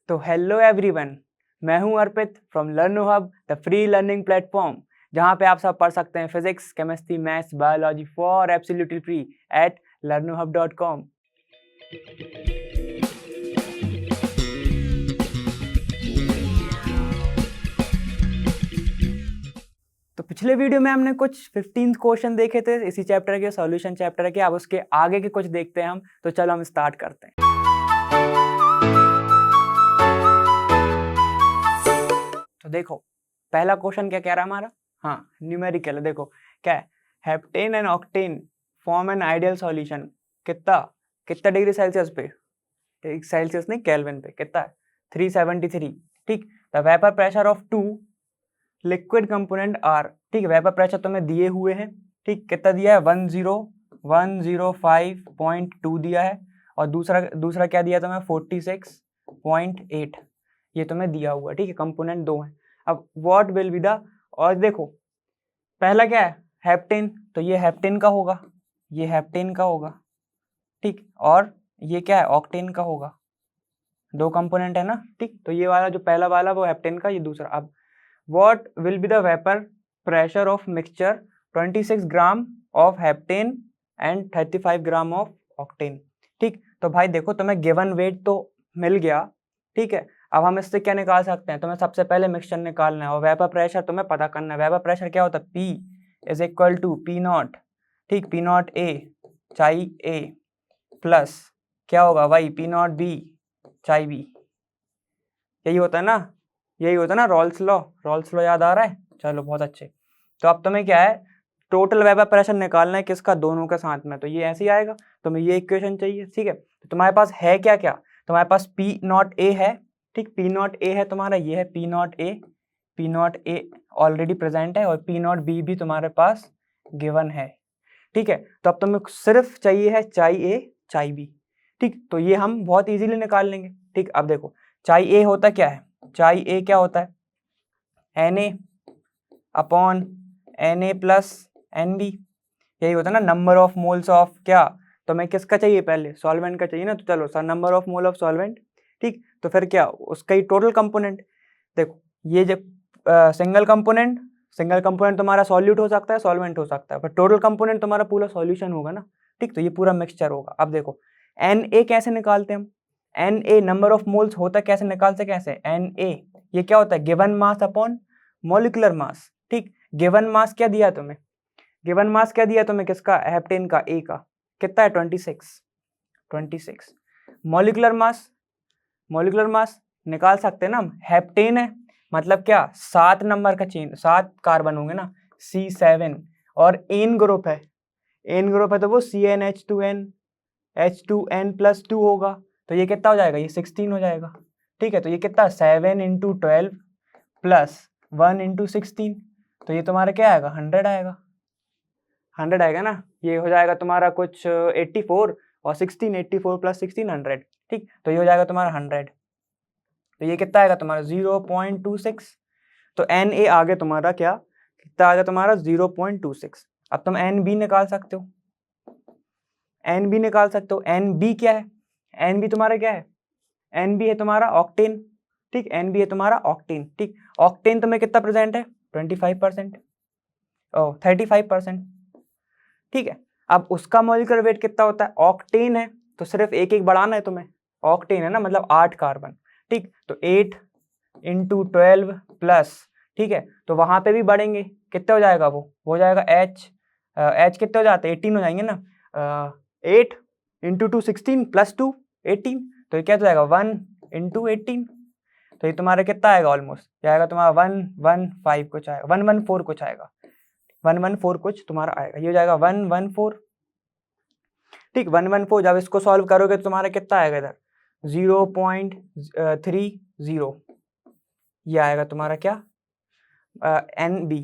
तो hello everyone, मैं हूं Arpit from Learnohub, the free learning platform, जहां पे आप सब पढ़ सकते हैं physics, chemistry, maths, biology for absolutely free at learnohub.com। तो पिछले वीडियो में हमने कुछ 15 क्वेश्चन देखे थे इसी चैप्टर के, सॉल्यूशन चैप्टर के। अब उसके आगे के कुछ देखते हैं हम। तो चलो हम स्टार्ट करते हैं। तो देखो पहला क्वेश्चन क्या कह रहा है हमारा। हाँ, न्यूमेरिकल है। देखो क्या है, heptane and octane form an ideal solution. कितना कितना डिग्री सेल्सियस पे, सेल्सियस नहीं केल्विन पे, कितना है 373। ठीक, the vapour pressure of two liquid component are. ठीक, वेपर प्रेशर तुम्हें दिए हुए हैं। ठीक, कितना दिया है 105.2 दिया है, और दूसरा क्या दिया तुम्हें 46.8, ये तुम्हें दिया हुआ है। ठीक है, कंपोनेंट दो है। अब व्हाट विल बी द, और देखो पहला क्या है हेप्टेन, तो ये हेप्टेन का होगा, ये हेप्टेन का होगा। ठीक, और ये क्या है ऑक्टेन का होगा। दो कंपोनेंट है ना। ठीक, तो ये वाला जो पहला वाला वो हेप्टेन का, ये दूसरा। अब what will be the vapour pressure of mixture 26 gram of heptane and 35 gram of octane. ठीक, तो भाई देखो तुम्हें गिवन वेट तो मिल गया। ठीक है, अब हम इससे क्या निकाल सकते हैं, तुम्हें सबसे पहले मिक्सचर निकालना है और वेपर प्रेशर तुम्हें पता करना है। वेपर प्रेशर क्या होता है, P is equal to P naught. ठीक, P naught A chi A plus क्या होगा वाई P naught B chi B. यही होता है ना, यही होता है ना रॉल्स लॉ। रॉल्स लॉ याद आ रहा है? चलो बहुत अच्छे। तो अब तुम्हें क्या है, टोटल वेपर प्रेशर निकालना है किसका, दोनों के साथ में। तो ये ऐसे ही आएगा, तुम्हें ये इक्वेशन चाहिए। ठीक है, तो तुम्हारे पास है क्या क्या, तुम्हारे पास पी नॉट ए है। ठीक, पी नॉट ए है तुम्हारा, ये है पी नॉट ए। पी नॉट ए ऑलरेडी प्रेजेंट है, और पी नॉट बी भी तुम्हारे पास गिवन है। ठीक है, तो अब तुम्हें सिर्फ चाहिए है चाई ए चाई बी। ठीक, तो ये हम बहुत इजीली निकाल लेंगे। ठीक, अब देखो चाई ए होता क्या है, चाई ए क्या होता है Na upon Na plus Nb। यही होता है ना नंबर ऑफ मोल्स ऑफ क्या, तो मैं किसका चाहिए पहले, सॉल्वेंट का चाहिए ना। तो चलो sir number of mole of solvent. ठीक, तो फिर क्या उसका ही टोटल कंपोनेंट। देखो ये जब सिंगल कंपोनेंट तुम्हारा सॉल्यूट हो सकता है, सॉल्वेंट हो सकता है, पर टोटल कंपोनेंट तुम्हारा पूरा सॉल्यूशन होगा ना। ठीक, तो ये पूरा मिक्सचर होगा। अब देखो Na कैसे निकालते हैं हम, Na नंबर ऑफ मोल्स होता है, कैसे निकालते कैसे Na, ये क्या होता है given mass upon molecular mass. ठीक, गिवन मास क्या दिया तुम्हें, गिवन मास क्या दिया तुम्हें किसका, हेप्टेन का ए का, कितना है 26। मॉलिक्यूलर मास निकाल सकते हैं ना हम, हेप्टेन है मतलब क्या 7 नंबर का चेन, 7 कार्बन होंगे ना, C7, और एन ग्रुप है, तो वो H2N+2 होगा। तो ये कितना हो जाएगा, ये 16 हो जाएगा। ठीक है, तो ये कितना 7 × 12 प्लस 1 × 16, तो ये तुम्हारा क्या आएगा 100 आएगा, 100 आएगा ना। ये हो जाएगा तुम्हारा कुछ 84, और 16 84 प्लस 16 100। ठीक, तो ये हो जाएगा तुम्हारा 100। तो ये कितना आएगा तुम्हारा 0.26। तो Na आगे तुम्हारा क्या, कितना आएगा तुम्हारा 0.26। अब तुम Nb निकाल सकते हो, Nb क्या है, Nb तुम्हारा क्या है, Nb है तुम्हारा ऑक्टेन। ठीक, Nb है तुम्हारा ऑक्टेन। ठीक, ऑक्टेन तुम्हें कितना प्रेजेंट है 25%, 35%। ठीक है, अब उसका मॉलिक्यूलर वेट कितना होता है, ऑक्टेन है तो सिर्फ एक एक बढ़ाना है तुम्हें, ऑक्टेन है ना मतलब 8 कार्बन। ठीक, तो 8 × 12 प्लस, ठीक है, तो वहां पे भी बढ़ेंगे, कितने हो जाएगा वो हो जाएगा H कितने हो जाते हैं 18 हो जाएंगे ना। 8 × 2 16 प्लस 2 18, तो ये क्या हो जाएगा 1 × 18, तो ये तुम्हारा कितना आएगा ऑलमोस्ट, ये आएगा तुम्हारा 115 कुछ आएगा, 114 कुछ आएगा, 114 कुछ तुम्हारा आएगा, ये हो जाएगा 114। ठीक, 114 जब इसको सॉल्व करोगे तो तुम्हारा कितना आएगा इधर 0.30, ये आएगा तुम्हारा क्या Nb।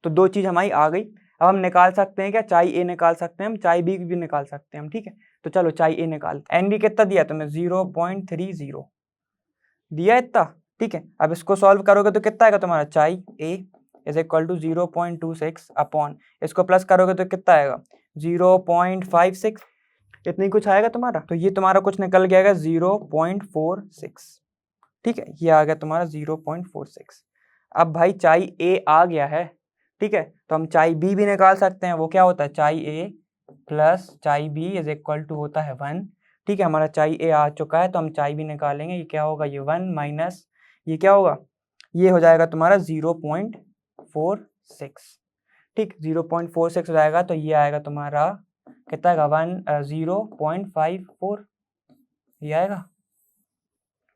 तो दो चीज हमारी आ गई। अब हम निकाल सकते हैं क्या, चाई ए निकाल सकते हैं हम, चाई बी भी निकाल सकते हैं हम। ठीक है, तो चलो चाई ए निकालते हैं। Nb कितना दिया तुम्हें 0.30 दिया इतना। ठीक है, अब इसको सॉल्व करोगे तो कितना आएगा तुम्हारा चाई ए इज इक्वल टू 0.26 अपॉन, इसको प्लस करोगे तो कितना आएगा 0.56, इतनी कुछ आएगा तुम्हारा। तो ये तुम्हारा कुछ निकल गया 0.46। ठीक है, ये आ गया तुम्हारा 0.46। अब भाई चाई ए आ गया है, ठीक है, तो हम चाई बी भी निकाल सकते हैं। वो क्या होता है, चाई ए प्लस चाई बी इज इक्वल टू होता है 1। ठीक है, हमारा चाई ए आ चुका है तो हम चाई बी निकालेंगे। ये क्या होगा, ये 1 माइनस ये क्या होगा, ये हो जाएगा तुम्हारा 0.46। ठीक, 0.46 हो जाएगा तो ये आएगा तुम्हारा कितना आएगा, 0.54 ये आएगा,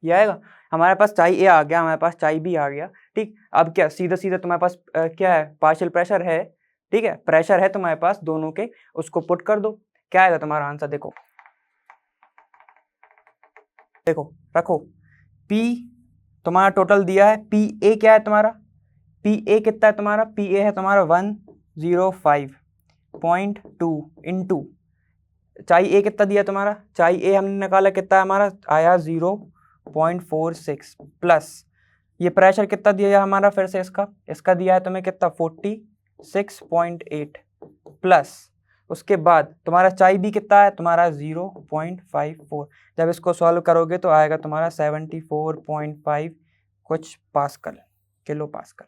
ये आएगा। हमारे पास चाई ए आ गया, हमारे पास चाई बी आ गया। ठीक, अब क्या सीधा सीधा तुम्हारे पास क्या है, पार्शियल प्रेशर है। ठीक है, प्रेशर है तुम्हारे पास दोनों के, उसको पुट कर दो, क्या आएगा तुम्हारा आंसर। देखो देखो रखो, P तुम्हारा टोटल दिया है, पी ए क्या है तुम्हारा, पी ए कितना है तुम्हारा, पी ए है तुम्हारा 105.2 इंटू चाई ए कितना दिया तुम्हारा, चाई ए हमने निकाला कितना है हमारा, आया 0.46 प्लस ये प्रेशर कितना दिया है हमारा, फिर से इसका दिया है तुम्हें कितना 46.8 प्लस उसके बाद तुम्हारा चाई बी कितना है तुम्हारा 0.54। जब इसको सॉल्व करोगे तो आएगा तुम्हारा 74.5 कुछ पास्कल, किलो पास्कल।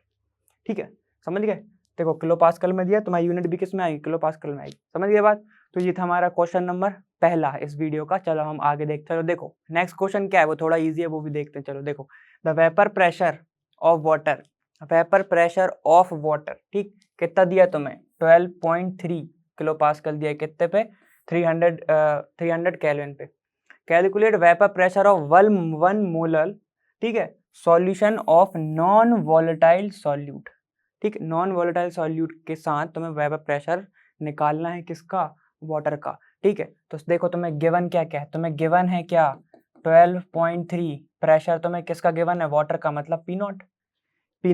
ठीक है, समझ गए। देखो किलो पास्कल में दिया, तुम्हारी यूनिट भी किस में आएगी, किलो पास्कल में आएगी। समझ गए बात। तो ये था हमारा क्वेश्चन नंबर पहला इस वीडियो का। चलो हम आगे देखते हैं। देखो नेक्स्ट क्वेश्चन क्या है, वो थोड़ा इजी है, वो भी देखते हैं। चलो देखो, the vapour pressure of water, vapour pressure of water, ठीक, कितना दिया तुम्हें 12.3 किलो पास्कल दिया, कितने पे 300 केल्विन पे। Calculate vapour pressure of 1 molar, ठीक है, solution of non volatile solute. ठीक, नॉन वॉलेटाइल सॉल्यूट के साथ तुम्हें वेपर प्रेशर निकालना है, किसका, वाटर का। ठीक है, तो देखो तुम्हें गिवन क्या क्या है, तुम्हें गिवन है क्या 12.3 प्रेशर, तुम्हें किसका गिवन है, वाटर का, मतलब पी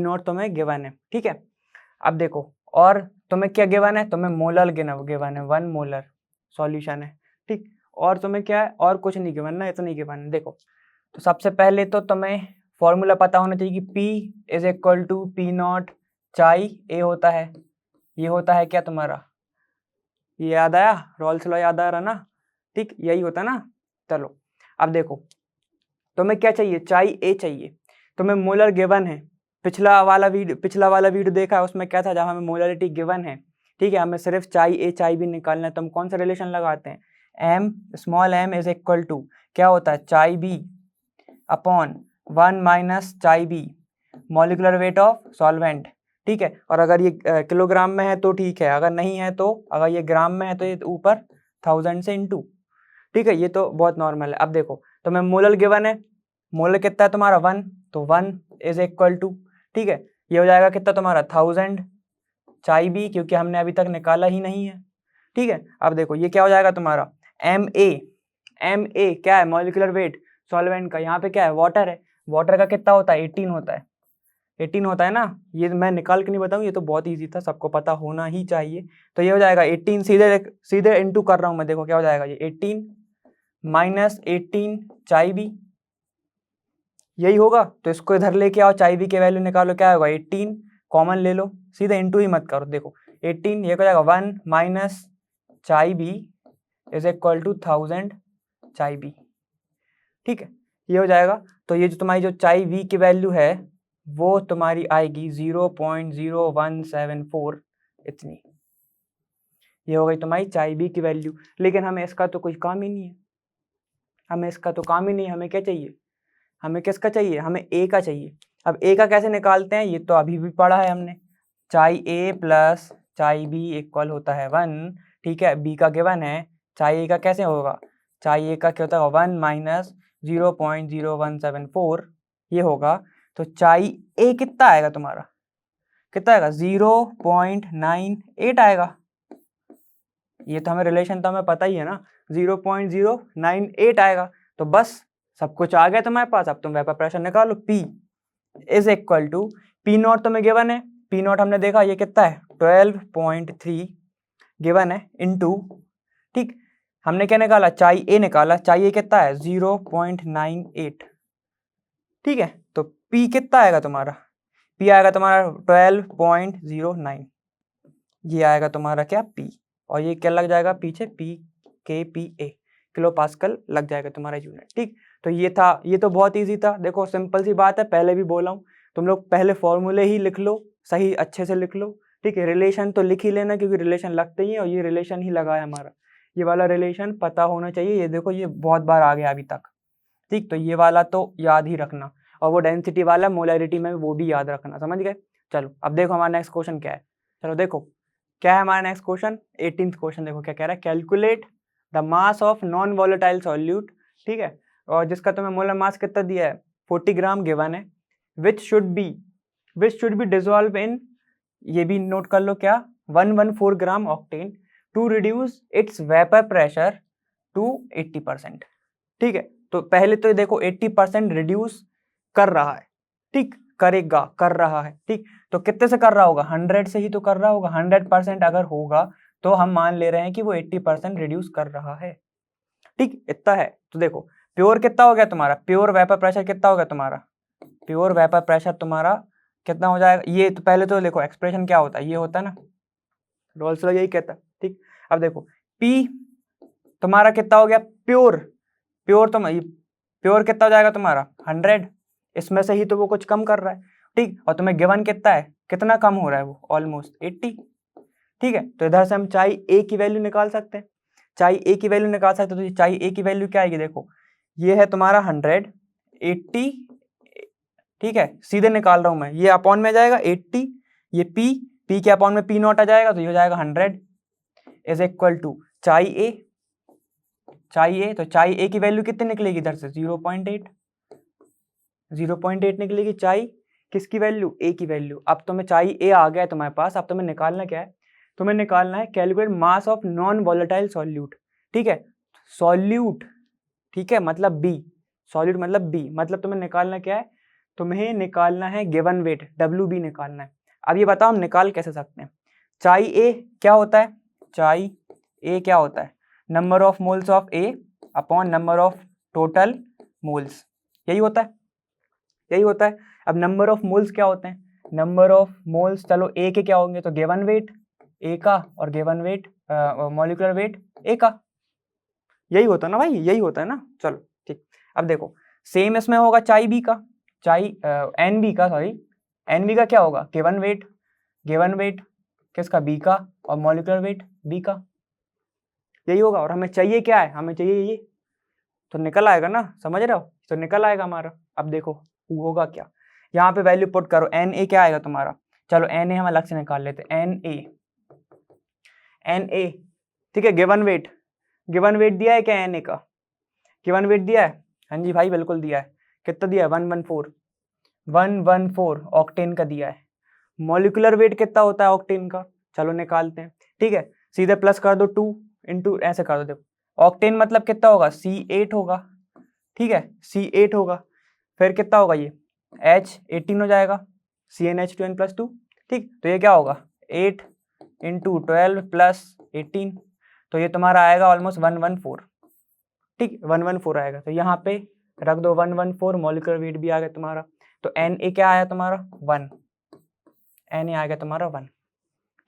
नॉट तुम्हें गिवन है। ठीक है, अब देखो और तुम्हें क्या गिवन है, तुम्हें मोलर गिवन है, 1 मोलर सॉल्यूशन है। ठीक, और तुम्हें क्या है, और कुछ नहीं गिवन ना, इतना नहीं गिवन है। देखो तो सबसे पहले तो तुम्हें फॉर्मूला पता होना चाहिए कि P is equal to P naught chi A होता है। ये होता है क्या तुम्हारा, ये याद आया, रोल्स लॉ याद आ रहा ना। ठीक, यही होता ना। चलो अब देखो तुम्हें क्या चाहिए, चाई ए चाहिए, तुम्हें मोलर गिवन है। पिछला वाला वीडियो देखा है, उसमें क्या था, जब हमें मोलरिटी गिवन है, ठीक है, हमें सिर्फ चाई ए चाई बी निकालना है, तो हम कौन सा रिलेशन लगाते हैं, M small M is equal to क्या होता है, chi B upon 1 minus chi B molecular weight of solvent. ठीक है, और अगर ये किलोग्राम में है तो ठीक है, अगर नहीं है तो, अगर ये ग्राम में है तो ये ऊपर 1000 से इंटू। ठीक है, ये तो बहुत नॉर्मल है। अब देखो तुम्हें मोलर गिवन है, मोलर कितना है तुम्हारा 1, तो 1 इज इक्वल टू, ठीक है, ये हो जाएगा कितना तुम्हारा 1000 चाई बी, क्योंकि हमने अभी तक निकाला ही नहीं है। ठीक है, अब देखो ये क्या हो जाएगा तुम्हारा एम ए क्या है, मॉलिकुलर वेट सॉल्वेंट का, यहाँ पे क्या है, वाटर है, वाटर का कितना होता है 18 होता है, 18 होता है ना। ये मैं निकाल के नहीं बताऊँ, ये तो बहुत इजी था, सबको पता होना ही चाहिए। तो ये हो जाएगा 18, सीधे इंटू कर रहा हूँ मैं, देखो क्या हो जाएगा, ये 18 माइनस 18 चाई बी, यही होगा। तो इसको इधर लेके आओ, चाई बी के वैल्यू निकालो, क्या होगा 18, कॉमन ले लो, सीधे इंटू ही मत करो। देखो 18, ये हो जाएगा 1 minus chi B is equal to 1000 चाई बी। ठीक है, ये हो जाएगा। तो ये जो तुम्हारी जो चाई वी की वैल्यू है वो तुम्हारी आएगी 0.0174 इतनी, ये हो गई तुम्हारी चाई बी की वैल्यू। लेकिन हमें इसका तो कुछ काम ही नहीं है, हमें इसका तो काम ही नहीं है, हमें क्या चाहिए, हमें किसका चाहिए, हमें ए का चाहिए। अब ए का कैसे निकालते हैं, ये तो अभी भी पढ़ा है हमने, चाई ए प्लस चाई बी इक्वल होता है 1। ठीक है, बी का गिवन है, चाई ए का कैसे होगा, चाई ए का क्या होता है 1 माइनस 0.0174 ये होगा। तो चाई ए कितना आएगा तुम्हारा, कितना आएगा 0.98 आएगा। ये तो हमें रिलेशन तो हमें पता ही है ना, 0.098 आएगा। तो बस सब कुछ आ गया तुम्हारे पास। अब तुम वेपर प्रेशर निकालो, P is equal to P naught तुम्हें गिवन है, पी नॉट हमने देखा ये कितना है 12.3 गिवन है इंटू, ठीक, हमने क्या निकाला, चाई ए निकाला, चाई ए कितना है 0.98। ठीक है, तो P कितना आएगा तुम्हारा, P आएगा तुम्हारा 12.09, ये आएगा तुम्हारा क्या P, और ये क्या लग जाएगा पीछे P K P A kilo pascal लग जाएगा तुम्हारा यूनिट। ठीक, तो ये था, ये तो बहुत ईजी था। देखो सिंपल सी बात है, पहले भी बोला हूँ, तुम लोग पहले फॉर्मूले ही लिख लो, सही अच्छे से लिख लो, ठीक है। रिलेशन तो लिख ही लेना, क्योंकि रिलेशन लगते ही है, और ये रिलेशन ही लगा है हमारा, ये वाला रिलेशन पता होना चाहिए। ये देखो ये बहुत बार आ गया अभी तक, ठीक। तो ये वाला तो याद ही रखना, और वो डेंसिटी वाला मोलैरिटी में वो भी याद रखना, समझ गए। चलो अब देखो हमारा नेक्स्ट क्वेश्चन क्या है। चलो देखो क्या है हमारा नेक्स्ट क्वेश्चन, 18th क्वेश्चन। देखो क्या कह रहा है, calculate the mass of non volatile solute, ठीक है, और जिसका तुम्हें मोलर मास कितना दिया है, 40 ग्राम गिवन है, which should be dissolve in, ये भी नोट कर लो क्या, 114 gram octane to reduce its vapour pressure to 80%, ठीक है। तो पहले तो देखो 80% रिड्यूस कर रहा है, ठीक, करेगा, कर रहा है, ठीक। तो कितने से कर रहा होगा, 100 से ही तो कर रहा होगा। 100% अगर होगा तो हम मान ले रहे हैं कि वो 80% रिड्यूस कर रहा है, ठीक, इतना है। तो देखो प्योर कितना हो गया तुम्हारा, प्योर वेपर प्रेशर कितना हो गया तुम्हारा, प्योर वेपर प्रेशर तुम्हारा कितना हो जाएगा। ये तो पहले तो देखो एक्सप्रेशन क्या होता है, ये होता है ना, रोल्स लॉ यही कहता है, ठीक। अब देखो पी तुम्हारा कितना हो गया, प्योर प्योर कितना हो जाएगा तुम्हारा 100, इसमें से ही तो वो कुछ कम कर रहा है, ठीक। और तुम्हें गिवन कितना है, कितना कम हो रहा है वो, ऑलमोस्ट 80, ठीक है। तो इधर से हम चाई ए की वैल्यू निकाल सकते हैं, चाई ए की वैल्यू निकाल सकते हैं। तो चाई ए की वैल्यू क्या आएगी, देखो ये है तुम्हारा 100, 80, ठीक है, सीधे निकाल रहा हूं मैं, ये अपॉन में जाएगा 80, ये पी के अपॉन में पी नॉट आ जाएगा, तो ये हो जाएगा 100 इज इक्वल टू चाई ए, तो चाई ए की वैल्यू कितनी निकलेगी इधर से, 0.8 निकलेगी चाई किसकी वैल्यू, ए की वैल्यू। अब तुम्हें चाई ए आ गया है तुम्हारे पास, अब तुम्हें निकालना क्या है, तुम्हें निकालना है calculate mass of non volatile solute, ठीक है, सॉल्यूट, ठीक है, मतलब बी, सॉल्यूट मतलब बी, मतलब तुम्हें निकालना क्या है, तुम्हें निकालना है गिवन वेट, डब्ल्यू बी निकालना है। अब ये बताओ हम निकाल कैसे सकते हैं, चाई ए क्या होता है, चाई ए क्या होता है, number of moles of A upon number of total moles, यही होता है, यही होता है। अब नंबर ऑफ मोल्स क्या होते हैं, नंबर ऑफ मोल्स, चलो ए के क्या होंगे, तो गिवन वेट ए का, और गिवन वेट मॉलिक्यूलर वेट ए का, यही होता है ना भाई, यही होता है ना। चलो ठीक, अब देखो सेम इसमें होगा चाई बी का, चाई एन बी का, सॉरी एन बी का क्या होगा, गिवन वेट किसका, बी का, और मॉलिक्यूलर वेट बी का, यही होगा। और हमें चाहिए क्या है, हमें चाहिए ये, तो निकल आएगा ना, समझ रहे हो, तो निकल आएगा हमारा। अब देखो वो होगा क्या, यहाँ पे वैल्यू पुट करो, एन ए क्या आएगा तुम्हारा, चलो एन ए हम अलग से निकाल लेते, एन ए, ठीक है। गिवन वेट दिया है क्या एन ए का, गिवन वेट दिया है, हाँ जी भाई बिल्कुल दिया है, कितना दिया है, 114 ऑक्टेन का दिया है। मॉलिक्यूलर वेट कितना होता है ऑक्टेन का, चलो निकालते हैं, ठीक है, सीधे प्लस कर दो 2 इंटू ऐसे कर दो, देखो ऑक्टेन मतलब कितना होगा, C8 होगा, ठीक है, C8 होगा, फिर कितना होगा ये H18 हो जाएगा, CnH2n+2, ठीक। तो ये क्या होगा 8 इंटू 12 प्लस 18, तो ये तुम्हारा आएगा ऑलमोस्ट 114, ठीक, 114 आएगा। तो यहाँ पे रख दो 114, मॉलिक्यूलर वेट भी आ गया तुम्हारा। तो Na क्या आया तुम्हारा 1, Na आ गया तुम्हारा 1,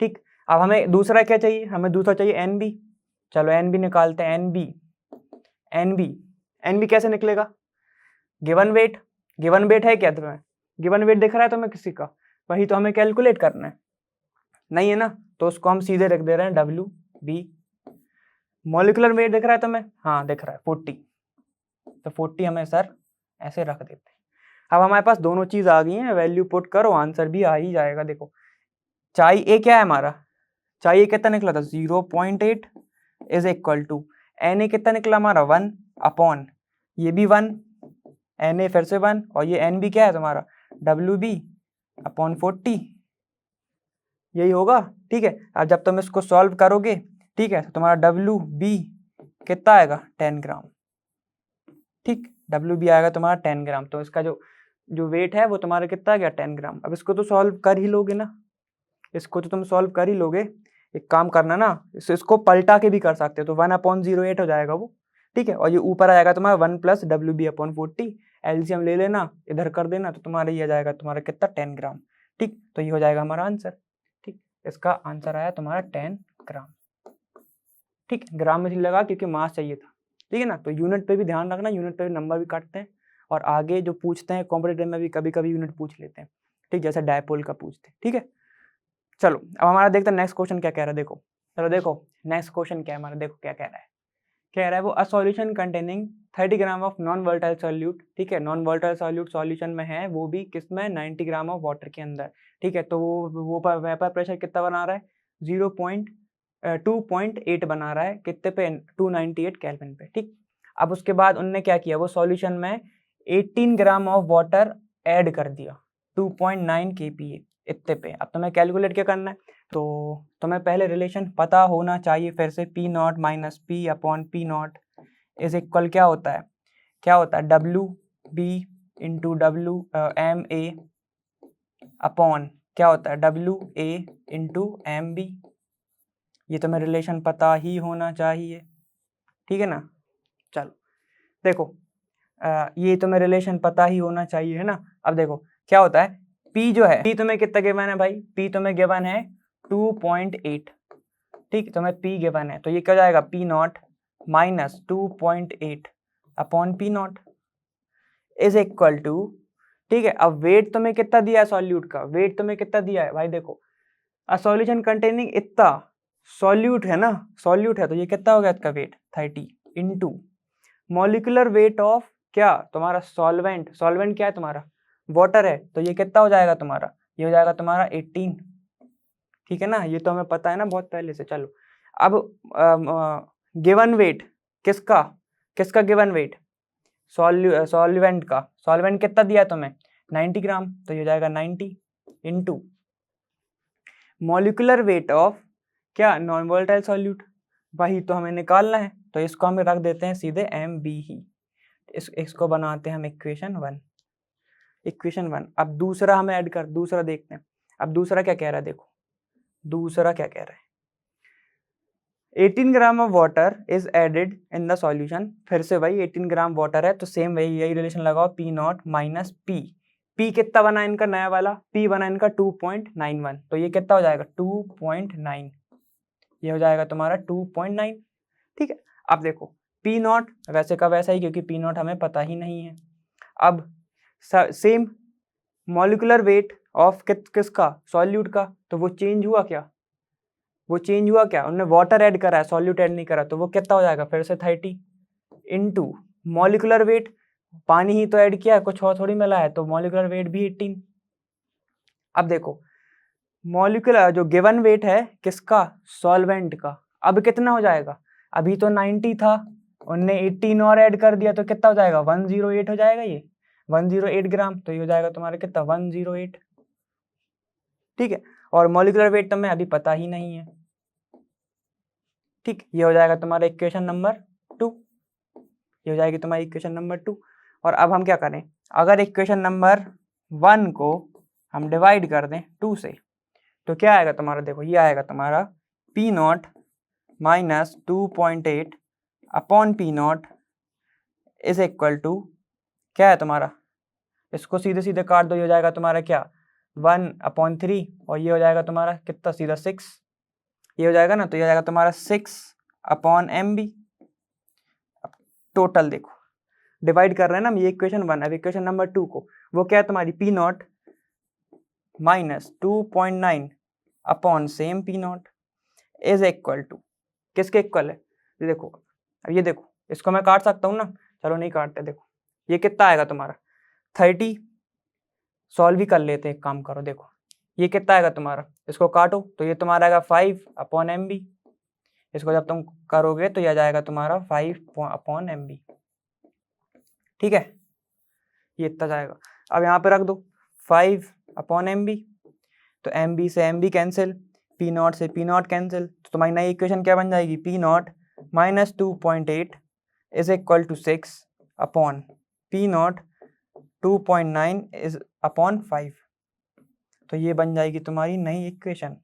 ठीक। अब हमें दूसरा क्या चाहिए, हमें दूसरा चाहिए Nb, चलो Nb निकालते हैं, Nb कैसे निकलेगा, गिवन वेट है क्या तुम्हें, गिवन वेट दिख रहा है तुम्हें किसी का, वही तो हमें कैलकुलेट करना है, नहीं है ना, तो उसको हम सीधे रख दे रहे हैं WB। मॉलिक्यूलर वेट दिख रहा है तुम्हें, हाँ दिख रहा है 40, तो 40 हमें सर ऐसे रख देते हैं। अब हमारे पास दोनों चीज आ गई हैं, वैल्यू पुट करो, आंसर भी आ ही जाएगा। देखो चाई ए क्या है हमारा, चाई ए कितना निकला था 0.8 इज इक्वल टू Na कितना निकला हमारा 1 अपॉन ये भी 1, Na फिर से 1, और ये Nb क्या है तुम्हारा WB अपॉन 40, यही होगा, ठीक है। अब जब तुम इसको सॉल्व करोगे, ठीक है, तो तुम्हारा WB कितना आएगा 10 ग्राम, ठीक, WB आएगा तुम्हारा 10 ग्राम। तो इसका जो वेट है वो तुम्हारा कितना आ गया 10 ग्राम। अब इसको तो सॉल्व कर ही लोगे ना, इसको तो तुम सॉल्व कर ही लोगे, एक काम करना ना, इसको पलटा के भी कर सकते हो, तो 1/08 हो जाएगा वो, ठीक है। और ये ऊपर आ जाएगा तुम्हारा 1 प्लस WB/40, एलसीएम ले लेना, इधर कर देना, तो तुम्हारा ये आ जाएगा तुम्हारा कितना 10 ग्राम, ठीक। तो ये हो जाएगा हमारा आंसर, ठीक, इसका आंसर आया तुम्हारा 10 ग्राम, ठीक। ग्राम में लगा क्योंकि मास चाहिए था, ठीक है ना। तो यूनिट पे भी ध्यान रखना, यूनिट पे भी नंबर भी काटते हैं और आगे जो पूछते हैं कॉम्पिटिटिव में भी कभी कभी यूनिट पूछ लेते हैं, ठीक, जैसे डायपोल का पूछते हैं, ठीक है। चलो अब हमारा देखते हैं नेक्स्ट क्वेश्चन क्या कह रहा है। देखो चलो देखो नेक्स्ट क्वेश्चन क्या है हमारा, देखो क्या कह रहा है। कह रहा है वो a solution containing 30 gram of non volatile solute, ठीक है, नॉन वोलेटाइल सॉल्यूट सॉल्यूशन में है, वो भी किसमें 90 ग्राम ऑफ वाटर के अंदर, ठीक है। तो वो वेपर प्रेशर कितना बना रहा है 2.8 बना रहा है, कितने पे 298 केल्विन पे, ठीक। अब उसके बाद उनने क्या किया, वो सॉल्यूशन में 18 ग्राम ऑफ वाटर ऐड कर दिया 2.9 kPa इतने पे। अब तुम्हें कैलकुलेट क्या करना है, तो तुम्हें पहले रिलेशन पता होना चाहिए फिर से, P naught minus P upon P naught is equal क्या होता है W B into W M A upon क्या होता है W A into M B. ये तुम्हें रिलेशन पता ही होना चाहिए, ठीक है ना। चलो देखो ये तुम्हें रिलेशन पता ही होना चाहिए, है ना। अब देखो क्या होता है, P जो है, P तुम्हें कितना गिवन है भाई, P तुम्हें गिवन है 2.8, ठीक, तुम्हें P गिवन है, तो ये क्या हो जाएगा P naught minus 2.8 upon P naught is equal to, ठीक है। अब वेट तुम्हें कितना दिया है सॉल्यूट का, वेट तुम्हें कितना दिया है भाई, देखो अ सॉल्यूशन कंटेनिंग इतना सॉल्यूट है ना, सॉल्यूट है, तो ये कितना हो गया इसका weight 30 into molecular weight of क्या तुम्हारा सॉल्वेंट, सॉल्वेंट क्या है तुम्हारा वाटर है, तो ये कितना हो जाएगा तुम्हारा, ये हो जाएगा तुम्हारा 18, ठीक है ना। ये तो हमें पता है ना बहुत पहले से। चलो अब गिवन वेट किसका, किसका गिवन वेट, सॉल्वेंट का, सॉल्वेंट कितना दिया है तुम्हें 90 ग्राम, तो ये हो जाएगा 90 इंटू मॉलिक्यूलर वेट ऑफ क्या नॉन वोलेटाइल सॉल्यूट, वही तो हमें निकालना है, तो इसको हम रख देते हैं सीधे एम बी ही, इसको बनाते हैं हम इक्वेशन 1। अब दूसरा हमें ऐड कर, दूसरा देखते हैं। अब दूसरा क्या कह रहा है, देखो दूसरा क्या कह रहा है, 18 gram of water is added in the solution, फिर से वही 18 ग्राम वाटर है, तो सेम वही यही रिलेशन लगाओ, P naught minus P, P कितना बना इनका नया वाला, पी बना इनका 2.91, तो ये कितना हो जाएगा 2.9, ये हो जाएगा तुम्हारा 2.9, ठीक है। अब देखो पी नॉट वैसे का वैसा ही, क्योंकि पी नॉट हमें पता ही नहीं है। अब सेम मॉलिक्यूलर वेट ऑफ किसका सॉल्यूट का, तो वो चेंज हुआ क्या, वो चेंज हुआ क्या, उन्होंने वाटर ऐड करा है, सॉल्यूट ऐड नहीं करा, तो वो कितना हो जाएगा फिर से 30 इंटू मॉलिक्यूलर वेट, पानी ही तो ऐड किया है, कुछ और थोड़ी मिला है, तो मॉलिक्यूलर वेट भी 18। अब देखो मॉलिक्यूलर जो गिवन वेट है किसका सॉल्वेंट का, अब कितना हो जाएगा, अभी तो 90 था, उनने 18 और ऐड कर दिया, तो कितना हो जाएगा 108 हो जाएगा, ये 108 ग्राम, तो ये हो जाएगा तुम्हारा कितना 108, ठीक है। और मॉलिक्यूलर वेट तो हमें अभी पता ही नहीं है, ठीक, ये हो जाएगा तुम्हारा इक्वेशन नंबर 2, ये हो जाएगी तुम्हारी इक्वेशन नंबर 2। और अब हम क्या करें, अगर इक्वेशन नंबर 1 को हम डिवाइड कर दें 2 से, तो क्या आएगा तुम्हारा, देखो ये आएगा तुम्हारा P naught minus 2.8 upon P naught is equal to क्या है तुम्हारा, इसको सीधे सीधे काट दो, ये हो जाएगा तुम्हारा क्या 1/3, और ये हो जाएगा तुम्हारा कितना सीधा 6, ये हो जाएगा ना, तो ये हो जाएगा तुम्हारा 6/MB। टोटल देखो डिवाइड कर रहे हैं ना हम, ये इक्वेशन 1, अब इक्वेशन नंबर 2 को, वो क्या है तुम्हारी P naught minus 2.9 upon same P naught is equal to किसके इक्वल है, ये देखो, अब ये देखो इसको मैं काट सकता हूँ ना, चलो नहीं काटते, देखो ये कितना आएगा तुम्हारा 30, सॉल्व ही कर लेते हैं, एक काम करो, देखो ये कितना आएगा तुम्हारा, इसको काटो तो ये तुम्हारा आएगा 5/MB, इसको जब तुम करोगे तो यह आ जाएगा तुम्हारा 5/MB, ठीक है, ये इतना जाएगा। अब यहाँ पे रख दो 5/MB, तो MB से MB कैंसिल, पी नॉट से पी नॉट कैंसिल, तो तुम्हारी नई इक्वेशन क्या बन जाएगी, P naught minus 2.8 is equal to 6 upon P naught 2.9 is upon 5, तो ये बन जाएगी तुम्हारी नई इक्वेशन,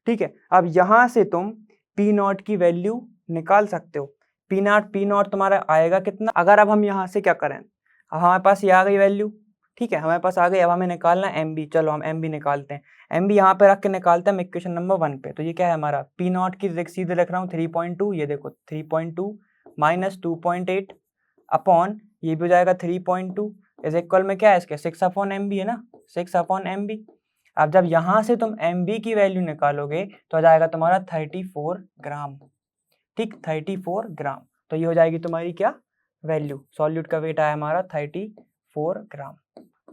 ठीक है। अब यहाँ से तुम पी नॉट की वैल्यू निकाल सकते हो, पी नॉट तुम्हारा आएगा कितना, अगर अब हम यहाँ से क्या करें, अब हमारे पास ये आ गई वैल्यू, ठीक है, हमारे पास आ गई, अब हमें निकालना है MB, चलो हम MB निकालते हैं, MB यहाँ पे रख के निकालते हैं हम इक्वेशन नंबर 1 पे, तो ये क्या है हमारा पी नॉट की सीधे लिख रहा हूँ 3.2, ये देखो 3.2 माइनस 2.8 अपॉन ये भी हो जाएगा 3.2 इज इक्वल में क्या है इसके 6/mb है ना, 6/mb। अब जब यहाँ से तुम mb की वैल्यू निकालोगे तो आ जाएगा तुम्हारा 34 ग्राम, ठीक 34 ग्राम। तो ये हो जाएगी तुम्हारी क्या वैल्यू, सॉल्यूट का वेट आया हमारा 34 ग्राम,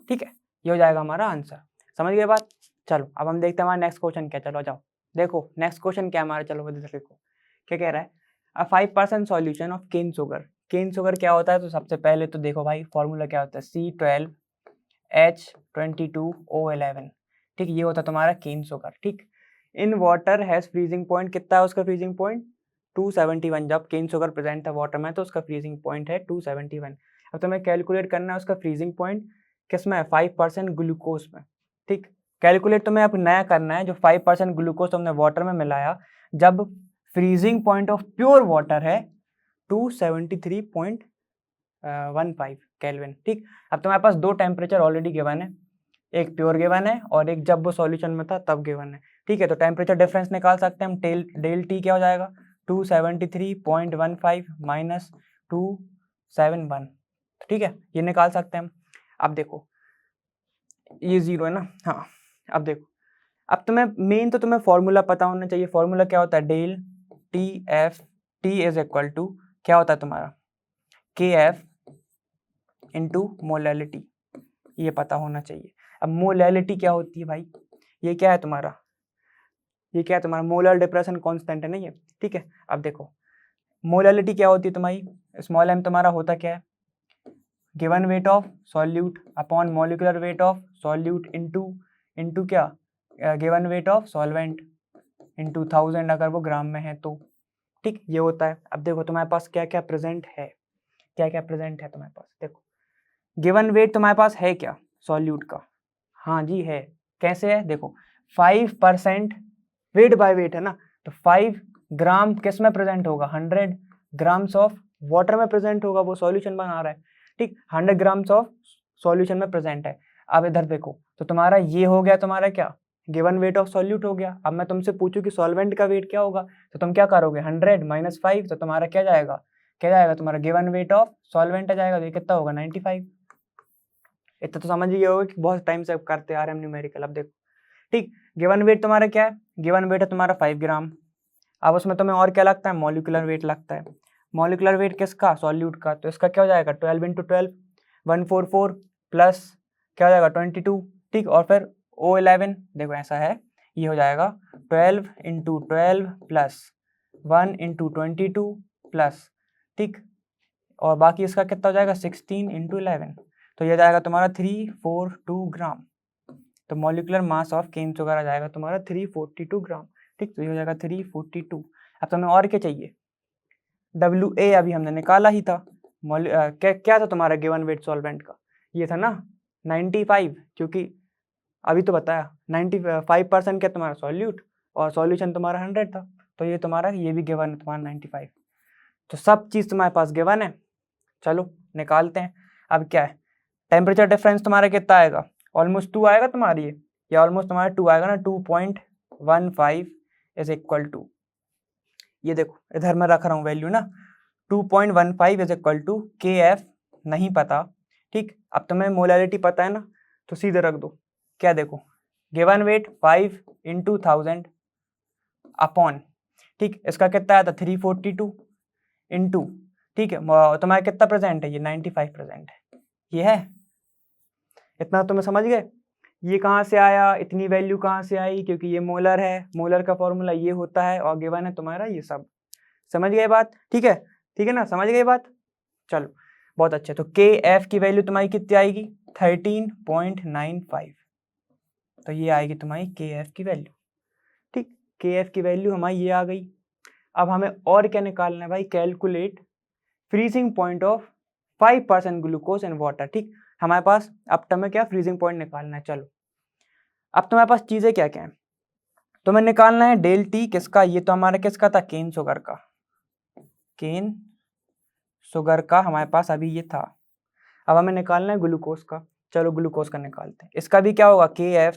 ठीक है, ये हो जाएगा हमारा आंसर। समझ गए बात। चलो अब हम देखते हैं हमारा नेक्स्ट क्वेश्चन क्या। चलो जाओ देखो नेक्स्ट क्वेश्चन क्या हमारा, चलो देखो क्या कह रहा है। A 5% solution of cane sugar. Cane sugar क्या होता है, तो सबसे पहले तो देखो भाई फॉर्मूला क्या होता है, C12H22O11, ठीक, ये होता है तुम्हारा केन शुगर, ठीक। In water has freezing point, कितना है उसका फ्रीजिंग पॉइंट 271। जब केन शुगर प्रेजेंट है वाटर में तो उसका फ्रीजिंग पॉइंट है 271। अब तुम्हें कैलकुलेट करना है उसका फ्रीजिंग पॉइंट किस में है, 5% ग्लूकोज में, ठीक। कैलकुलेट तुम्हें अब नया करना है, जो 5% ग्लूकोज तुमने वाटर में मिलाया, जब freezing point of pure water है 273.15 केल्विन, ठीक। अब तुम्हारे पास दो टेम्परेचर ऑलरेडी गिवन है, एक प्योर गिवन है और एक जब वो सॉल्यूशन में था तब गिवन है, ठीक है। तो टेम्परेचर डिफरेंस निकाल सकते हैं हम, डेल टी क्या हो जाएगा 273.15 माइनस 271, ठीक है, ये निकाल सकते हैं हम। अब देखो ये 0 है ना, हाँ। अब देखो, अब तुम्हें मेन तो तुम्हें फॉर्मूला पता होना चाहिए। फॉर्मूला क्या होता है, del T F T is equal to क्या होता है तुम्हारा के एफ इंटू मोलैलिटी, ये पता होना चाहिए। अब मोलैलिटी क्या होती है भाई, ये क्या है तुम्हारा, ये क्या है तुम्हारा मोलर डिप्रेशन कांस्टेंट है ना ये, ठीक है। अब देखो मोलैलिटी क्या होती है तुम्हारी, स्मॉल m तुम्हारा होता क्या है, given weight of solute upon molecular weight of solute into क्या given weight of solvent into 1000 अगर वो ग्राम में है तो, ठीक, ये होता है। अब देखो तुम्हारे पास क्या क्या प्रेजेंट है, क्या क्या प्रेजेंट है तुम्हारे पास, देखो गिवन वेट तुम्हारे पास है क्या सॉल्यूट का, हाँ जी है। कैसे है, देखो 5% वेट बाय वेट है ना, तो 5 ग्राम किस में प्रेजेंट होगा, 100 ग्राम्स ऑफ वाटर में प्रेजेंट होगा, वो सॉल्यूशन बना रहा है, ठीक, 100 ग्राम्स ऑफ सॉल्यूशन में प्रेजेंट है। अब इधर देखो तो तुम्हारा ये हो गया तुम्हारा क्या गिवन वेट ऑफ सॉल्यूट हो गया। अब मैं तुमसे पूछूं कि सॉल्वेंट का वेट क्या होगा, तो तुम क्या करोगे 100 माइनस 5, तो तुम्हारा क्या जाएगा तुम्हारा गिवन वेट ऑफ सॉल्वेंट आ जाएगा, तो ये कितना होगा 95। इतना तो समझ ही होगा कि बहुत टाइम से करते आ रहे हैं न्यूमेरिकल। अब देखो ठीक, गिवन वेट तुम्हारा क्या है, गिवन वेट है तुम्हारा 5 ग्राम। अब उसमें तुम्हें और क्या लगता है, मॉलिक्यूलर वेट लगता है। मॉलिक्यूलर वेट किसका, सॉल्यूट का, तो इसका क्या हो जाएगा 12 इंटू 12 144 प्लस क्या हो जाएगा 22, ठीक, और फिर O11 देखो ऐसा है, ये हो जाएगा 12 इंटू 12 प्लस 1 इंटू 22 प्लस, ठीक, और बाकी इसका कितना हो जाएगा 16 इंटू 11, तो ये जाएगा तुम्हारा 342 ग्राम। तो molecular mass of cane sugar आ जाएगा तुम्हारा 342 ग्राम, ठीक, तो ये हो जाएगा 342। अब तुम्हें और क्या चाहिए, WA अभी हमने निकाला ही था, क्या था तुम्हारा गिवन वेट सॉल्वेंट का, ये था ना 95, क्योंकि अभी तो बताया 95% क्या तुम्हारा सॉल्यूट और सॉल्यूशन तुम्हारा 100 था, तो ये तुम्हारा ये भी गिवन है तुम्हारा 95। तो सब चीज़ तुम्हारे पास गिवन है। चलो निकालते हैं। अब क्या है, टेम्परेचर डिफरेंस तुम्हारा कितना आएगा, ऑलमोस्ट 2 आएगा तुम्हारी ये, या ऑलमोस्ट तुम्हारा 2 आएगा ना, 2.15 इज इक्वल टू, ये देखो इधर मैं रख रहा हूँ वैल्यू ना, 2.15 इज इक्वल टू KF नहीं पता, ठीक। अब तुम्हें मोलैलिटी पता है ना, तो सीधे रख दो, क्या देखो गिवन वेट 5 इंटू 1000 अपॉन, ठीक, इसका कितना आया था 342 इंटू, ठीक है, तुम्हारा कितना प्रेजेंट है, ये 95 प्रेजेंट है, ये है। इतना तुम्हें समझ गए, ये कहाँ से आया, इतनी वैल्यू कहाँ से आई, क्योंकि ये मोलर है, मोलर का फॉर्मूला ये होता है, और गिवन है तुम्हारा ये सब। समझ गए बात, ठीक है ना, समझ गए बात। चलो बहुत अच्छे। तो KF की वैल्यू तुम्हारी कितनी आएगी 13.95, तो ये आएगी तुम्हारी KF की वैल्यू, ठीक, KF की वैल्यू हमारी ये आ गई। अब हमें और क्या निकालना है भाई, calculate freezing point of 5% glucose in water, ठीक। हमारे पास अब तुम्हें क्या फ्रीजिंग पॉइंट निकालना है। चलो अब तुम्हारे पास चीजें क्या क्या है, तुम्हें निकालना है डेल टी किसका, ये तो हमारा किसका था केन शुगर का, केन शुगर का हमारे पास अभी ये था। अब हमें निकालना है ग्लूकोज का, चलो ग्लूकोज का निकालते हैं। इसका भी क्या होगा KF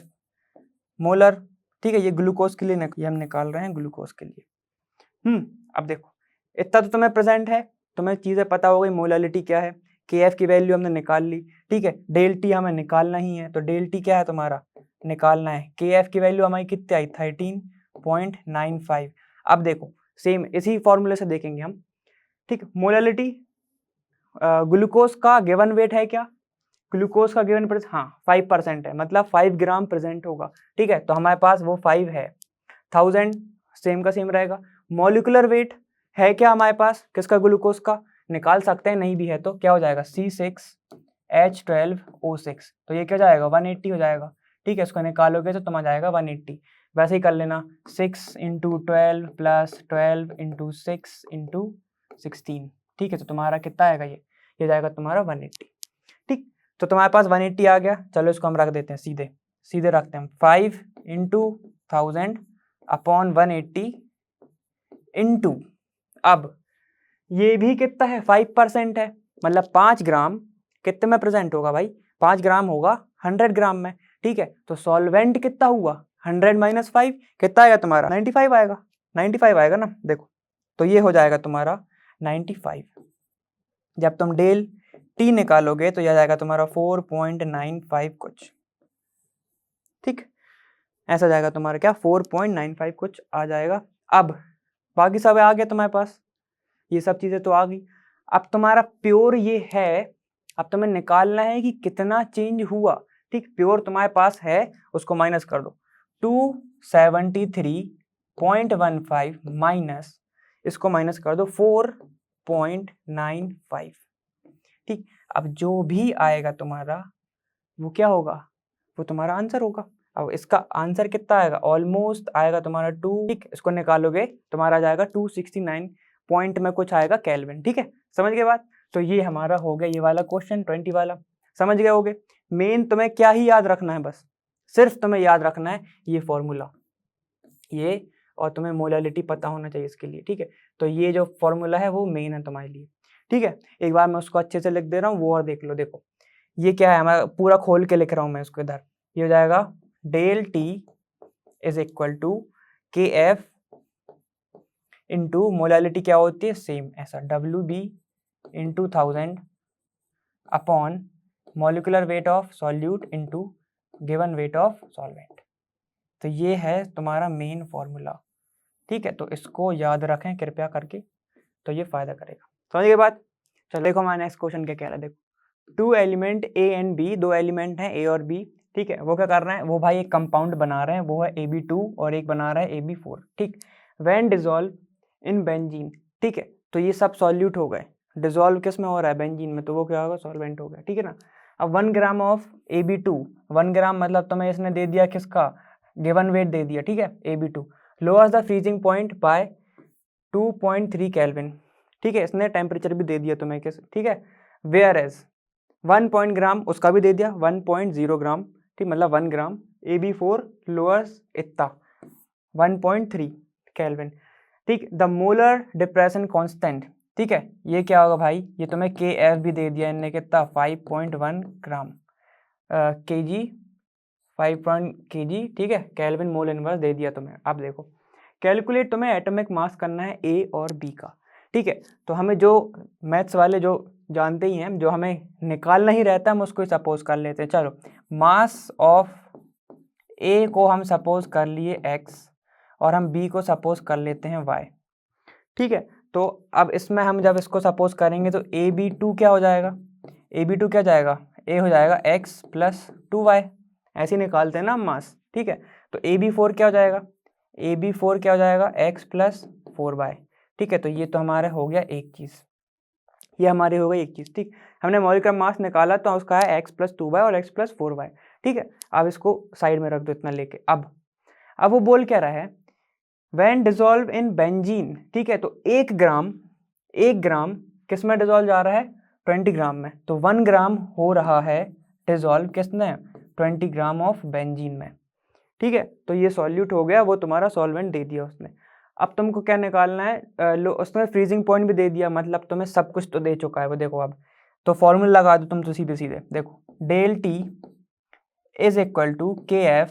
मोलर, ठीक है, ये ग्लूकोज के लिए ये हम निकाल रहे हैं ग्लूकोज के लिए। अब देखो इतना तो तुम्हें प्रेजेंट है, तुम्हें चीज़ें पता हो गई, मोलालिटी क्या है, KF की वैल्यू हमने निकाल ली, ठीक है। डेल टी हमें निकालना ही है, तो डेल टी क्या है तुम्हारा, निकालना है। KF की वैल्यू हमारी कितनी आई, 13.95। अब देखो सेम इसी फॉर्मूले से देखेंगे हम, ठीक। मोलालिटी ग्लूकोज का गिवन वेट है क्या, ग्लूकोज का गिवन प्रेजेंट, हाँ 5% है, मतलब 5 ग्राम प्रेजेंट होगा, ठीक है। तो हमारे पास वो 5 है, 1000 सेम का सेम रहेगा। मॉलिक्यूलर वेट है क्या हमारे पास, किसका, ग्लूकोज का, निकाल सकते हैं, नहीं भी है तो क्या हो जाएगा, C6H12O6, तो ये क्या हो जाएगा, 180 हो जाएगा, ठीक है। इसको निकालोगे तो तुम आ जाएगा 180। वैसे ही कर लेना, 6 × 12 + 12 × 6 × 16, ठीक है। तो तुम्हारा कितना आएगा, ये जाएगा तुम्हारा 180, ठीक। तो तुम्हारे पास 180 आ गया, चलो इसको हम रख देते हैं, सीधे रखते हैं, 5 × 1000/180 इंटू, अब ये भी कितना है, 5% है, मतलब 5 ग्राम कितने में प्रेजेंट होगा भाई, 5 ग्राम होगा 100 ग्राम में, ठीक है। तो सॉल्वेंट कितना हुआ, 100 - 5 कितना आएगा तुम्हारा, 95 आएगा, 95 आएगा ना, देखो। तो ये हो जाएगा तुम्हारा 95। जब तुम डेल टी निकालोगे तो यह जाएगा तुम्हारा 4.95 कुछ, ठीक। ऐसा जाएगा तुम्हारा क्या, 4.95 कुछ आ जाएगा। अब बाकी सब आ गया तुम्हारे पास, ये सब चीजें तो आ गई। अब तुम्हारा प्योर ये है, अब तुम्हें निकालना है कि कितना चेंज हुआ, ठीक। प्योर तुम्हारे पास है, उसको माइनस कर दो, 273.15 माइनस, इसको माइनस कर दो 4.95, ठीक। अब जो भी आएगा तुम्हारा वो क्या होगा, वो तुम्हारा आंसर होगा। अब इसका आंसर कितना आएगा, ऑलमोस्ट आएगा तुम्हारा 2, ठीक। इसको निकालोगे तुम्हारा जाएगा 269 पॉइंट में कुछ आएगा केल्विन, ठीक है। समझ गए बात। तो ये हमारा हो गया ये वाला क्वेश्चन 20 वाला, समझ गए होगे। मेन तुम्हें क्या ही याद रखना है, बस सिर्फ तुम्हें याद रखना है ये फॉर्मूला, ये, और तुम्हें मोलालिटी पता होना चाहिए इसके लिए, ठीक है। तो ये जो फॉर्मूला है वो मेन है तुम्हारे लिए, ठीक है। एक बार मैं उसको अच्छे से लिख दे रहा हूँ, वो और देख लो। देखो ये क्या है, मैं पूरा खोल के लिख रहा हूँ मैं इसको इधर। ये हो जाएगा del T is equal to KF into molality क्या होती है, सेम ऐसा WB into 1000 upon molecular weight of solute into given weight of solvent. तो ये है तुम्हारा मेन फॉर्मूला, ठीक है। तो इसको याद रखें कृपया करके, तो ये फायदा करेगा। समझ गए बात। चलो देखो हमारा नेक्स्ट क्वेश्चन क्या कह रहा है, देखो 2 element A and B, 2 element हैं A और B, ठीक है। वो क्या कर रहे हैं, वो भाई एक कंपाउंड बना रहे हैं, वो है AB2 और एक बना रहा है AB4, ठीक। व्हेन डिसॉल्व इन बेंजीन, ठीक है। तो ये सब सॉल्यूट हो गए, डिसॉल्व किस में हो रहा है, बेंजीन में, तो वो क्या होगा, सॉल्वेंट हो गया, ठीक है ना। अब 1 ग्राम ऑफ AB2, 1 ग्राम मतलब तुम्हें इसने दे दिया किसका, गिवन वेट दे दिया, ठीक है, AB2 lowers the freezing point by 2.3 kelvin, ठीक है। इसने टेम्परेचर भी दे दिया तुम्हें किस, ठीक है। वेयर एज 1 ग्राम उसका भी दे दिया, 1.0 ग्राम, ठीक, मतलब 1 ग्राम AB4 लोअर्स इतना 1.3 केल्विन, ठीक। द मोलर डिप्रेशन कांस्टेंट, ठीक है। ये क्या होगा भाई, ये तुम्हें KF भी दे दिया इनने कितना, 5.1 ग्राम kg 5 kg, ठीक है। केल्विन मोल इनवर्स दे दिया तुम्हें। अब देखो कैलकुलेट तुम्हें एटॉमिक मास करना है A और B का, ठीक है। तो हमें जो मैथ्स वाले जो जानते ही हैं, जो हमें निकालना ही रहता है, हम उसको सपोज कर लेते हैं। चलो मास ऑफ A को हम सपोज कर लिए X और हम B को सपोज कर लेते हैं Y, ठीक है। तो अब इसमें हम जब इसको सपोज करेंगे तो AB2 क्या हो जाएगा, AB2 क्या जाएगा, A हो जाएगा X + 2Y, ऐसे निकालते हैं ना हम मास, ठीक है। तो AB4 क्या हो जाएगा, AB4 क्या हो जाएगा, X + 4Y, ठीक है। तो ये तो हमारा हो गया एक चीज़, ये हमारी हो गई एक चीज़, ठीक। हमने मॉलिक्यूलर मास निकाला तो उसका है X + 2Y और X + 4Y, ठीक है। अब इसको साइड में रख दो इतना लेके। अब वो बोल क्या रहा है, व्हेन डिसॉल्व इन बेंजीन, ठीक है। तो 1 ग्राम किस में डिसॉल्व जा रहा है, 20 ग्राम में। तो 1 ग्राम हो रहा है डिसॉल्व किसने, 20 ग्राम ऑफ बेंजीन में, ठीक है। तो ये सॉल्यूट हो गया, वो तुम्हारा सॉल्वेंट दे दिया उसने। अब तुमको क्या निकालना है, उसने फ्रीजिंग पॉइंट भी दे दिया, मतलब तुम्हें सब कुछ तो दे चुका है वो। देखो अब तो फॉर्मूला लगा दो तुम तो सीधे सीधे, देखो del T is equal to KF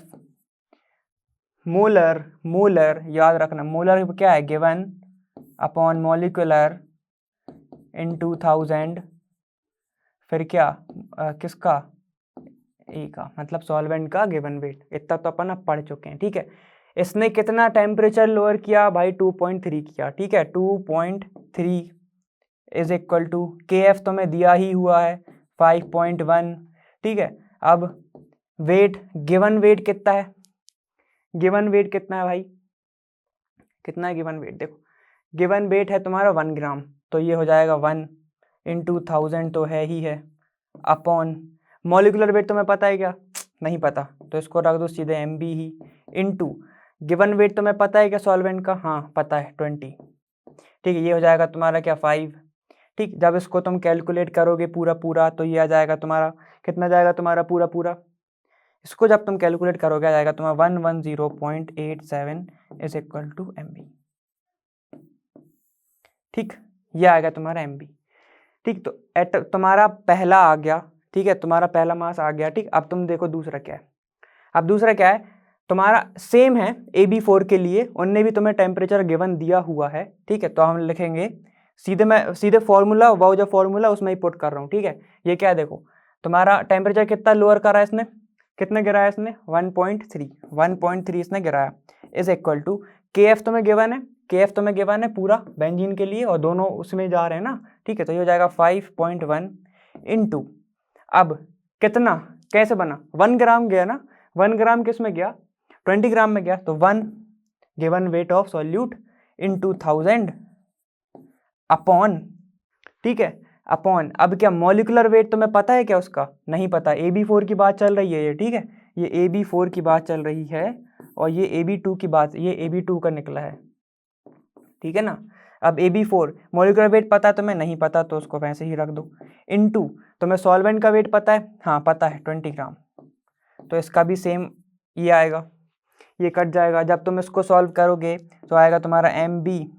molar याद रखना, मोलर क्या है, गिवन अपॉन मॉलिक्यूलर इंटू 1000, फिर क्या किसका, ए का, मतलब सॉल्वेंट का गिवन वेट। इतना तो अपन अब पढ़ चुके हैं, ठीक है। इसने कितना टेम्परेचर लोअर किया भाई, 2.3 किया, ठीक है। 2.3 इज इक्वल टू के एफ तो मैं दिया ही हुआ है 5.1, ठीक है। अब वेट, गिवन वेट कितना है, गिवन वेट कितना है भाई, कितना है गिवन वेट, देखो गिवन वेट है तुम्हारा 1 ग्राम, तो ये हो जाएगा 1 इंटू 1000 तो है ही है, अपॉन मॉलिकुलर वेट तुम्हें पता है क्या, नहीं पता, तो इसको रख दो सीधे एम बी ही, इंटू गिवन वेट तुम्हें पता है क्या सॉल्वेंट का, हाँ पता है 20, ठीक है। ये हो जाएगा तुम्हारा क्या 5, ठीक। जब इसको तुम कैलकुलेट करोगे पूरा पूरा तो ये आ जाएगा तुम्हारा, कितना जाएगा तुम्हारा पूरा पूरा, इसको जब तुम कैलकुलेट करोगे आ जाएगा तुम्हारा 110.87 is equal to M B, ठीक। ये आएगा तुम्हारा एम बी, ठीक। तो एट तुम्हारा पहला आ गया, ठीक है, तुम्हारा पहला मास आ गया, ठीक। अब तुम देखो दूसरा क्या है, अब दूसरा क्या है तुम्हारा, सेम है AB4 के लिए, उनने भी तुम्हें टेम्परेचर गिवन दिया हुआ है, ठीक है। तो हम लिखेंगे सीधे, मैं सीधे फॉर्मूला, वो जो फॉर्मूला उसमें ही पुट कर रहा हूँ, ठीक है। ये क्या है देखो, तुम्हारा टेम्परेचर कितना लोअर करा है इसने, कितने गिराया इसने 1.3 इसने गिराया, इज इक्वल टू के एफ तुम्हें गिवन है, के एफ तुम्हें गिवन है पूरा बेंजीन के लिए, और दोनों उसमें जा रहे हैं ना, ठीक है। तो ये हो जाएगा 5.1 इंटू, अब कितना कैसे बना, 1 ग्राम गया ना, 1 ग्राम किस में गया 20 ग्राम में गया, तो 1 given weight of solute into 1000 upon, ठीक है, अपॉन, अब क्या मॉलिकुलर वेट तुम्हें पता है क्या उसका, नहीं पता, AB4 की बात चल रही है ये, ठीक है, ये AB4 की बात चल रही है, और ये AB2 की बात, ये AB2 का निकला है, ठीक है ना। अब AB4 मॉलिकुलर वेट पता है तुम्हें, नहीं पता, तो उसको वैसे ही रख दो, इनटू तुम्हें सॉल्वेंट का वेट पता है, हाँ पता है 20 ग्राम, तो इसका भी सेम ये आएगा, ये कट जाएगा, जब तुम इसको सॉल्व करोगे तो आएगा तुम्हारा M B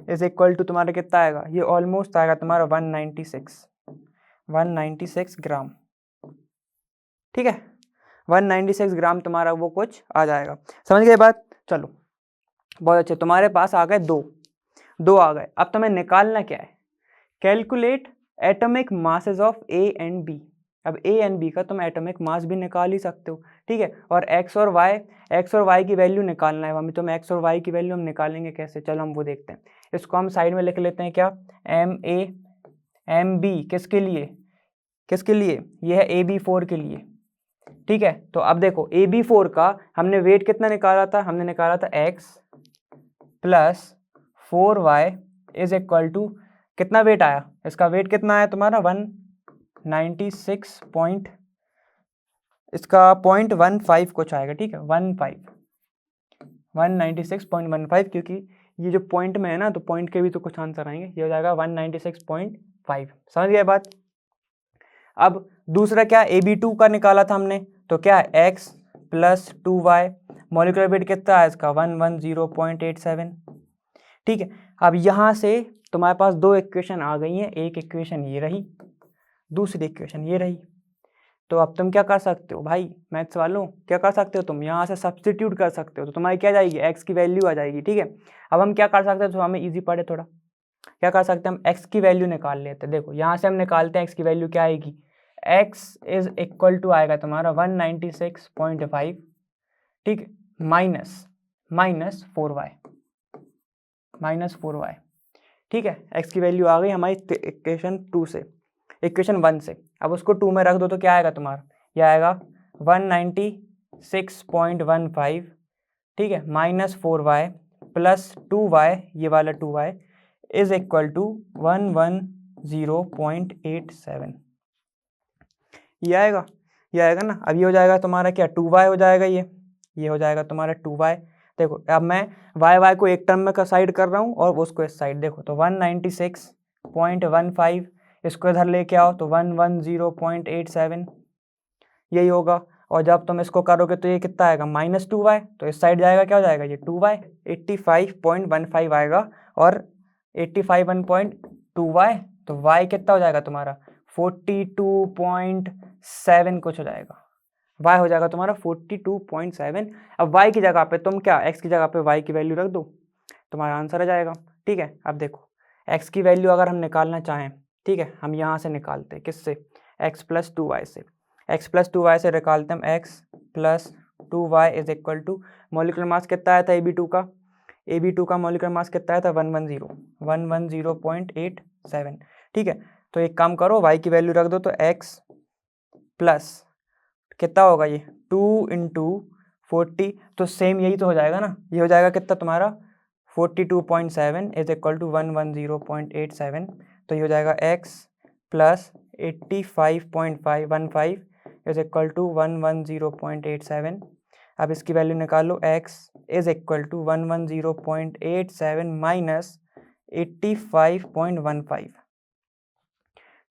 is equal to तुम्हारा कितना आएगा, ये ऑलमोस्ट आएगा तुम्हारा 196 ग्राम, ठीक है। 196 ग्राम तुम्हारा वो कुछ आ जाएगा, समझ गए बात। चलो बहुत अच्छे, तुम्हारे पास आ गए दो आ गए। अब तुम्हें निकालना क्या है, calculate atomic masses of A and B. अब ए एंड बी का तुम एटॉमिक मास भी निकाल ही सकते हो, ठीक है। और एक्स और वाई की वैल्यू निकालना है, हमें तुम्हें एक्स और वाई की वैल्यू हम निकालेंगे कैसे, चलो हम वो देखते हैं। इसको हम साइड में लिख लेते हैं, क्या एम ए एम बी किसके लिए, किसके लिए, ये है AB4 के लिए, ठीक है। तो अब देखो AB4 का हमने वेट कितना निकाला था, हमने निकाला था x plus 4y is equal to, कितना वेट आया, इसका वेट कितना आया तुम्हारा 196 पॉइंट, इसका 0.15 कुछ आएगा, ठीक है, 196.15, क्योंकि ये जो पॉइंट में है ना, तो पॉइंट के भी तो कुछ आंसर आएंगे, ये हो जाएगा 196.5, समझ गए बात। अब दूसरा क्या, AB2 का निकाला था हमने, तो क्या है x plus 2y, molecular weight कितना है इसका 110.87, ठीक है। अब यहाँ से तुम्हारे पास दो इक्वेशन आ गई हैं, एक इक्वेशन ये रही, दूसरी इक्वेशन ये रही। तो अब तुम क्या कर सकते हो भाई मैथ्स वालों, क्या कर सकते हो तुम, यहाँ से सब्स्टिट्यूट कर सकते हो, तो तुम्हारी क्या जाएगी, x की वैल्यू आ जाएगी, ठीक है। अब हम क्या कर सकते हैं, तो हमें इजी पड़े थोड़ा, क्या कर सकते हैं हम, x की वैल्यू निकाल लेते हैं। देखो यहाँ से हम निकालते हैं x की वैल्यू क्या आएगी, x इज इक्वल टू आएगा तुम्हारा 196.5, ठीक, माइनस 4y, ठीक है। x की वैल्यू आ गई हमारी इक्वेशन 2 से, इक्वेशन 1 से। अब उसको 2 में रख दो तो क्या आएगा तुम्हारा, यह आएगा 196.15, ठीक है, माइनस 4y प्लस 2y, ये वाला 2y इज इक्वल टू 110.87, ये आएगा ना। अब ये हो जाएगा तुम्हारा क्या 2y हो जाएगा, ये हो जाएगा तुम्हारा 2y। देखो अब मैं y को एक टर्म में का साइड कर रहा हूँ और उसको इस साइड, देखो तो 196.15 इसको इधर लेके आओ तो 110.87 यही होगा। और जब तुम इसको करोगे तो ये कितना आएगा माइनस 2y, तो इस साइड जाएगा, क्या हो जाएगा ये 2y, 85.15 आएगा, और 85.2y, तो y कितना हो जाएगा तुम्हारा 42.7 कुछ हो जाएगा, y हो जाएगा तुम्हारा 42.7। अब y की जगह पे तुम क्या x की जगह पे y की वैल्यू रख दो, तुम्हारा आंसर आ जाएगा, ठीक है। अब देखो x की वैल्यू अगर हम निकालना चाहें ठीक है, हम यहाँ से निकालते हैं किससे, x प्लस 2y से, x प्लस 2y से निकालते हम x plus 2y is equal to molecular mass कितना आया था AB2 का, AB2 का मॉलिक्यूलर मास कितना आया था 110.87। ठीक है, तो एक काम करो y की वैल्यू रख दो, तो x प्लस कितना होगा ये 2 इंटू 40, तो सेम यही तो हो जाएगा ना, ये हो जाएगा कितना तुम्हारा 42.7 इज इक्वल टू 110.87, तो ये हो जाएगा x प्लस 85.515 इज इक्वल टू 110.87। अब इसकी वैल्यू निकालो, x is equal to 110.87 minus 85.15,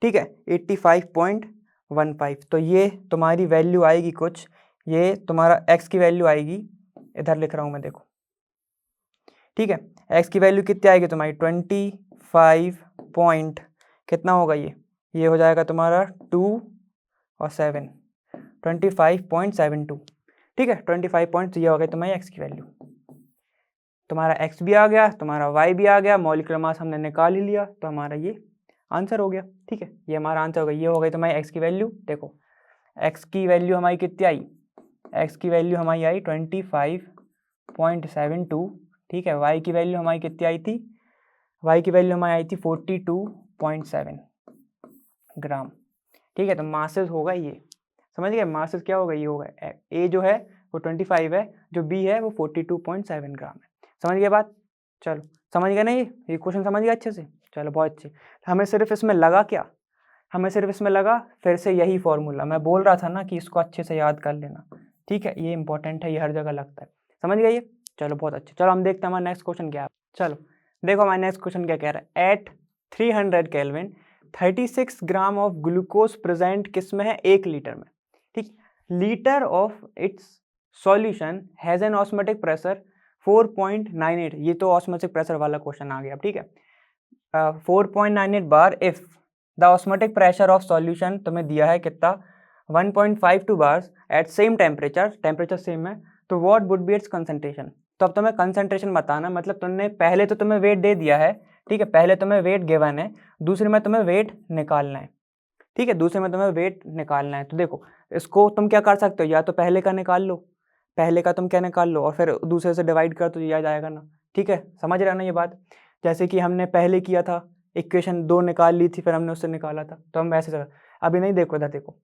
ठीक है 85.15, तो ये तुम्हारी वैल्यू आएगी कुछ, ये तुम्हारा x की वैल्यू आएगी, इधर लिख रहा हूँ मैं देखो, ठीक है x की वैल्यू कितनी आएगी तुम्हारी 25 पॉइंट कितना होगा ये हो जाएगा तुम्हारा 2 और 7 25.72, ठीक है 25 पॉइंट, ये हो गई तुम्हारी x की वैल्यू, तुम्हारा x भी आ गया, तुम्हारा y भी आ गया, मॉलिक्यूलर मास हमने निकाल ही लिया, तो हमारा ये आंसर हो गया। ठीक है, ये हमारा आंसर हो गया, ये हो गई तुम्हारी x की वैल्यू। देखो x की वैल्यू हमारी कितनी आई, x की वैल्यू हमारी आई 25.72, ठीक है, y की वैल्यू हमारी कितनी आई थी, y की वैल्यू हमारी आई थी 42.7 ग्राम। ठीक है, तो मासेस होगा ये, समझ गए, मासेस क्या होगा, ये होगा a जो है वो 25 है, जो b है वो 42.7 ग्राम है। समझ गए बात, चलो समझ गए ना, ये क्वेश्चन समझ गया अच्छे से, चलो बहुत अच्छे। हमें सिर्फ इसमें लगा क्या, हमें सिर्फ इसमें लगा फिर से यही फॉर्मूला, मैं बोल रहा था ना कि इसको अच्छे से याद कर लेना, ठीक है, ये इंपॉर्टेंट है, ये हर जगह लगता है, समझ गए ये, चलो बहुत अच्छे। चलो हम देखते हैं हमारा नेक्स्ट क्वेश्चन क्या है। चलो देखो हमारा नेक्स्ट क्वेश्चन क्या कह रहा है, at 300 kelvin 36 gram of glucose present किस में है, 1 लीटर में। ठीक, litre of its solution has an osmotic pressure 4.98, ये तो ऑस्मोटिक प्रेशर वाला क्वेश्चन आ गया। ठीक है, 4.98 bar if the osmotic pressure of solution तुम्हें दिया है कितना 1.52 bars at same temperature same है, तो what would be its concentration. तो अब तुम्हें कंसंट्रेशन बताना, मतलब तुमने पहले तो तुम्हें वेट दे दिया है, ठीक है, पहले तुम्हें वेट गिवन है, दूसरे में तुम्हें वेट निकालना है, ठीक है, दूसरे में तुम्हें वेट निकालना है। तो देखो इसको तुम क्या कर सकते हो, या तो पहले का निकाल लो, पहले का तुम क्या निकाल लो और फिर दूसरे से डिवाइड कर तो ये आ जाएगा ना। ठीक है, समझ रहे हो ना ये बात, जैसे कि हमने पहले किया था, इक्वेशन 2 निकाल ली थी, फिर हमने उससे निकाला था, तो हम वैसे अभी नहीं। देखो इधर देखो,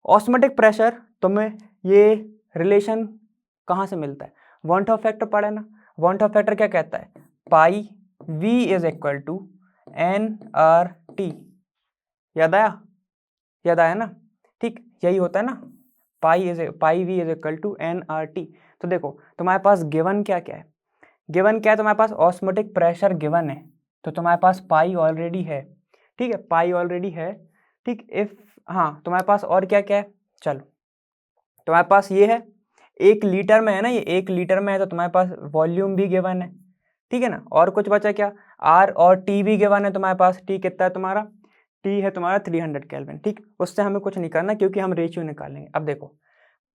ऑस्मोटिक प्रेशर तुम्हें ये रिलेशन कहाँ से मिलता है, वॉन ऑफ फैक्टर पढ़ा है ना, वॉन ऑफ फैक्टर क्या कहता है, pi v is equal to nRT, याद आया ना, ठीक, यही होता है ना, pi v is equal to nRT। तो देखो तुम्हारे पास गिवन क्या क्या है, गिवन क्या है, तुम्हारे पास ऑस्मोटिक प्रेशर गिवन है, तो तुम्हारे पास पाई ऑलरेडी है, ठीक है, पाई ऑलरेडी है, ठीक। इफ हाँ तुम्हारे पास और क्या क्या है, चलो तुम्हारे पास ये है 1 लीटर में है ना, ये 1 लीटर में है, तो तुम्हारे पास वॉल्यूम भी गिवन है, ठीक है ना, और कुछ बचा क्या, आर और टी भी गिवन है तुम्हारे पास, टी कितना है तुम्हारा, टी है तुम्हारा 300 केल्विन, ठीक, उससे हमें कुछ नहीं करना क्योंकि हम रेशियो निकालेंगे। अब देखो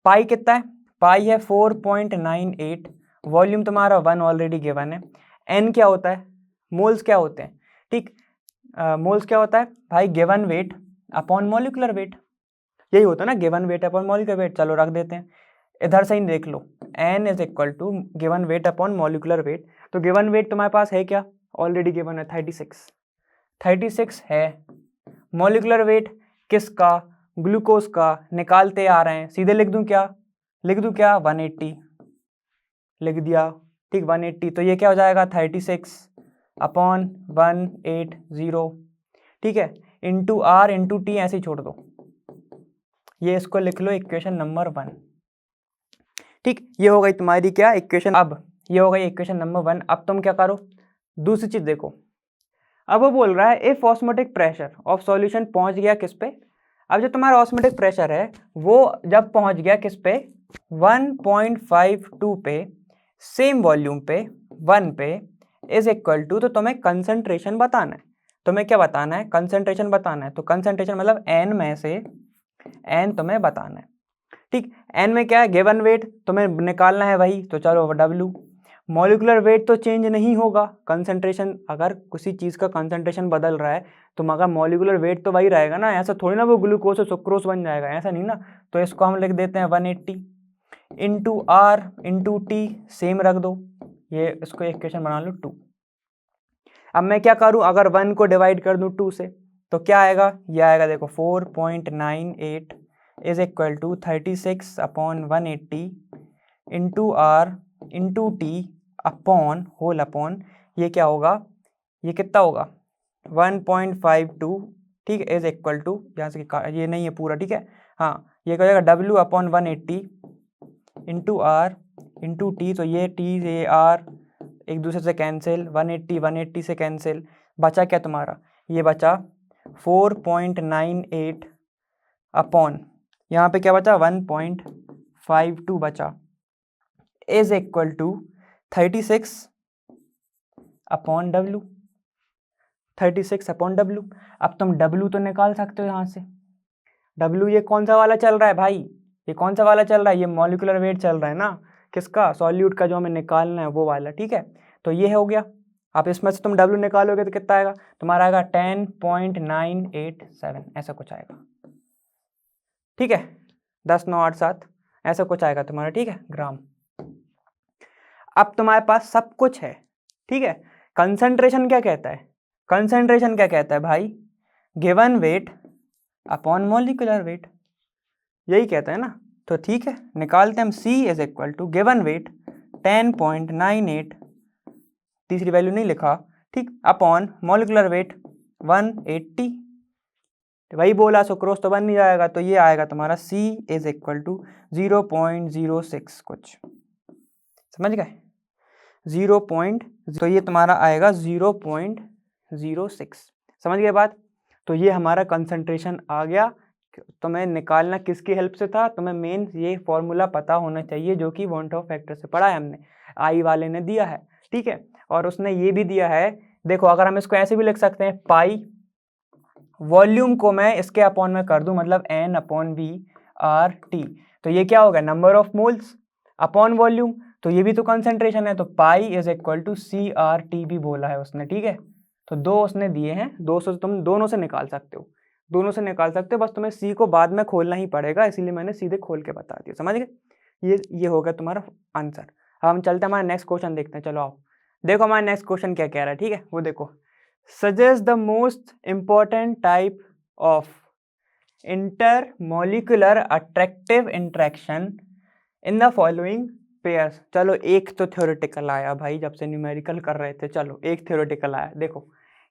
पाई कितना है, पाई है 4.98, वॉल्यूम तुम्हारा 1 ऑलरेडी गिवन है, एन क्या होता है, मोल्स क्या होते हैं, ठीक, मोल्स क्या होता है भाई, given weight upon molecular weight, यही होता है ना, given weight upon molecular weight. चलो रख देते हैं, इधर से ही देख लो, n is equal to given weight upon molecular weight, तो गिवन वेट तुम्हारे पास है क्या, ऑलरेडी गिवन है 36 है, मॉलिक्यूलर वेट किसका, ग्लूकोज का, निकालते आ रहे हैं, सीधे लिख दूं क्या 180 लिख दिया, ठीक 180, तो ये क्या हो जाएगा 36 अपॉन 180, ठीक है, इंटू आर इंटू टी, ऐसे ही छोड़ दो, ये इसको लिख लो इक्वेशन नंबर 1, ठीक, ये हो गई तुम्हारी क्या इक्वेशन, अब ये हो गई इक्वेशन नंबर 1। अब तुम क्या करो, दूसरी चीज देखो, अब वो बोल रहा है if osmotic pressure of solution पहुंच गया किस पे, अब जो तुम्हारा ऑस्मोटिक प्रेशर है वो जब पहुंच गया किस पे 1.52 पे, सेम वॉल्यूम पे 1 पे, इज इक्वल टू, तो तुम्हें कंसंट्रेशन बताना है, तुम्हें क्या बताना है, कंसंट्रेशन बताना है, तो कंसंट्रेशन मतलब n में से n तुम्हें बताना है, ठीक, n में क्या है गिवन वेट तुम्हें निकालना है वही, तो चलो W, मॉलिक्यूलर वेट तो चेंज नहीं होगा, कंसंट्रेशन, अगर किसी चीज़ का कंसंट्रेशन बदल रहा है तो मगर मॉलिक्यूलर वेट तो वही रहेगा ना, ऐसा थोड़ी ना वो ग्लूकोज और सुक्रोज बन जाएगा, ऐसा नहीं ना। तो इसको हम लिख देते हैं 180 into R into T, same रख दो, ये इसको इक्वेशन बना लो 2। अब मैं क्या करूं, अगर 1 को डिवाइड कर दूं 2 से तो क्या आएगा, ये आएगा देखो 4.98 is equal to 36/180 into R into T upon whole upon, ये क्या होगा, ये कितना होगा 1.52, ठीक है, इज इक्वल टू, यहाँ से ये नहीं है पूरा, ठीक है, हाँ ये क्या हो जाएगा W/180 into R into T, तो ये टी ये आर एक दूसरे से कैंसिल, 180 से कैंसिल, बचा क्या तुम्हारा, ये बचा 4.98 अपॉन, यहाँ पे क्या बचा 1.52 बचा, is equal to 36/W, 36/W। अब तुम W तो निकाल सकते हो यहाँ से, W ये कौन सा वाला चल रहा है भाई, ये कौन सा वाला चल रहा है, ये मॉलिक्यूलर वेट चल रहा है ना, किसका, सॉल्यूट का, जो हमें निकालना है वो वाला, ठीक है। तो ये हो गया, आप इसमें से तुम W निकालोगे तो कितना आएगा तुम्हारा, आएगा 10.987, ऐसा कुछ आएगा, ठीक है, 10,987 ऐसा कुछ आएगा तुम्हारा, ठीक है, ग्राम। अब तुम्हारे पास सब कुछ है, ठीक है। कंसंट्रेशन क्या कहता है, कंसंट्रेशन क्या कहता है भाई, given weight upon molecular weight, यही कहता है ना। तो ठीक है, निकालते हैं हम, C is equal to given weight 10.98, तीसरी वैल्यू नहीं लिखा, ठीक, अपॉन मॉलिक्यूलर वेट 180, वही बोला सुक्रोज तो बन नहीं जाएगा, तो ये आएगा तुम्हारा C इज इक्वल टू 0.06 कुछ, समझ गए, 0. तो ये तुम्हारा आएगा 0.06, समझ गए बात। तो ये हमारा कंसंट्रेशन आ गया। तुम्हें निकालना किसकी हेल्प से था, तुम्हें मेन ये फॉर्मूला पता होना चाहिए जो कि वॉन टॉप फैक्टर से पढ़ा है हमने, आई वाले ने दिया है, ठीक है। और उसने ये भी दिया है, देखो अगर हम इसको ऐसे भी लिख सकते हैं, पाई वॉल्यूम को मैं इसके अपॉन में कर दूं, मतलब N/V/RT, तो ये क्या होगा, number of moles upon volume, तो ये भी तो कंसंट्रेशन है, तो pi is equal to CRT भी बोला है उसने, ठीक है। तो दो उसने दिए हैं, 200 तुम दोनों से निकाल सकते हो, दोनों से निकाल सकते हो, बस तुम्हें C को बाद में खोलना ही पड़ेगा, इसीलिए मैंने सीधे खोल के बता दिया, समझ गए। ये होगा तुम्हारा आंसर। अब हम चलते हैं हमारा नेक्स्ट क्वेश्चन देखते हैं, चलो आओ देखो हमारा नेक्स्ट क्वेश्चन क्या कह रहा है, ठीक है, वो देखो, suggest the most important type of intermolecular attractive interaction in the following pairs. चलो एक तो थ्योरेटिकल आया भाई, जब से न्यूमेरिकल कर रहे थे, चलो एक थ्योरेटिकल आया, देखो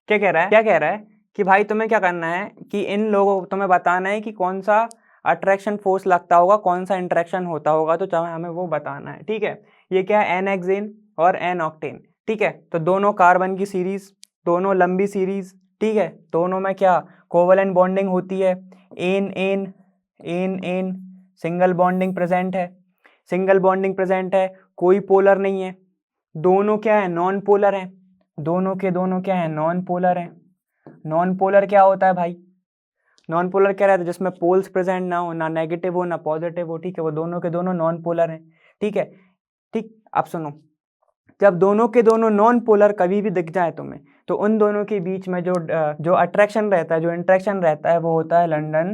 क्या कह रहा है कि भाई तुम्हें क्या करना है कि इन लोगों को तुम्हें बताना है कि कौन सा अट्रैक्शन फोर्स लगता होगा, कौन सा इंटरेक्शन होता होगा, तो चाहे हमें वो बताना है, ठीक है। ये क्या है, N-हेक्सेन और N-ऑक्टेन, ठीक है, तो दोनों कार्बन की सीरीज, दोनों लंबी सीरीज, ठीक है, दोनों में क्या कोवलेंट बॉन्डिंग होती है, N N N N single bonding present है, सिंगल बॉन्डिंग प्रेजेंट है, कोई पोलर नहीं है, दोनों क्या है नॉन पोलर है, दोनों के दोनों क्या है नॉन पोलर है। नॉन पोलर क्या होता है भाई, नॉन पोलर क्या रहता है, जिसमें पोल्स प्रेजेंट ना हो, ना नेगेटिव हो ना पॉजिटिव हो, ठीक है, वो दोनों के दोनों नॉन पोलर हैं, ठीक है। ठीक, अब सुनो, जब दोनों के दोनों नॉन पोलर कभी भी दिख जाए तुम्हें, तो उन दोनों के बीच में जो अट्रैक्शन रहता है, जो इंटरेक्शन रहता है, वो होता है लंडन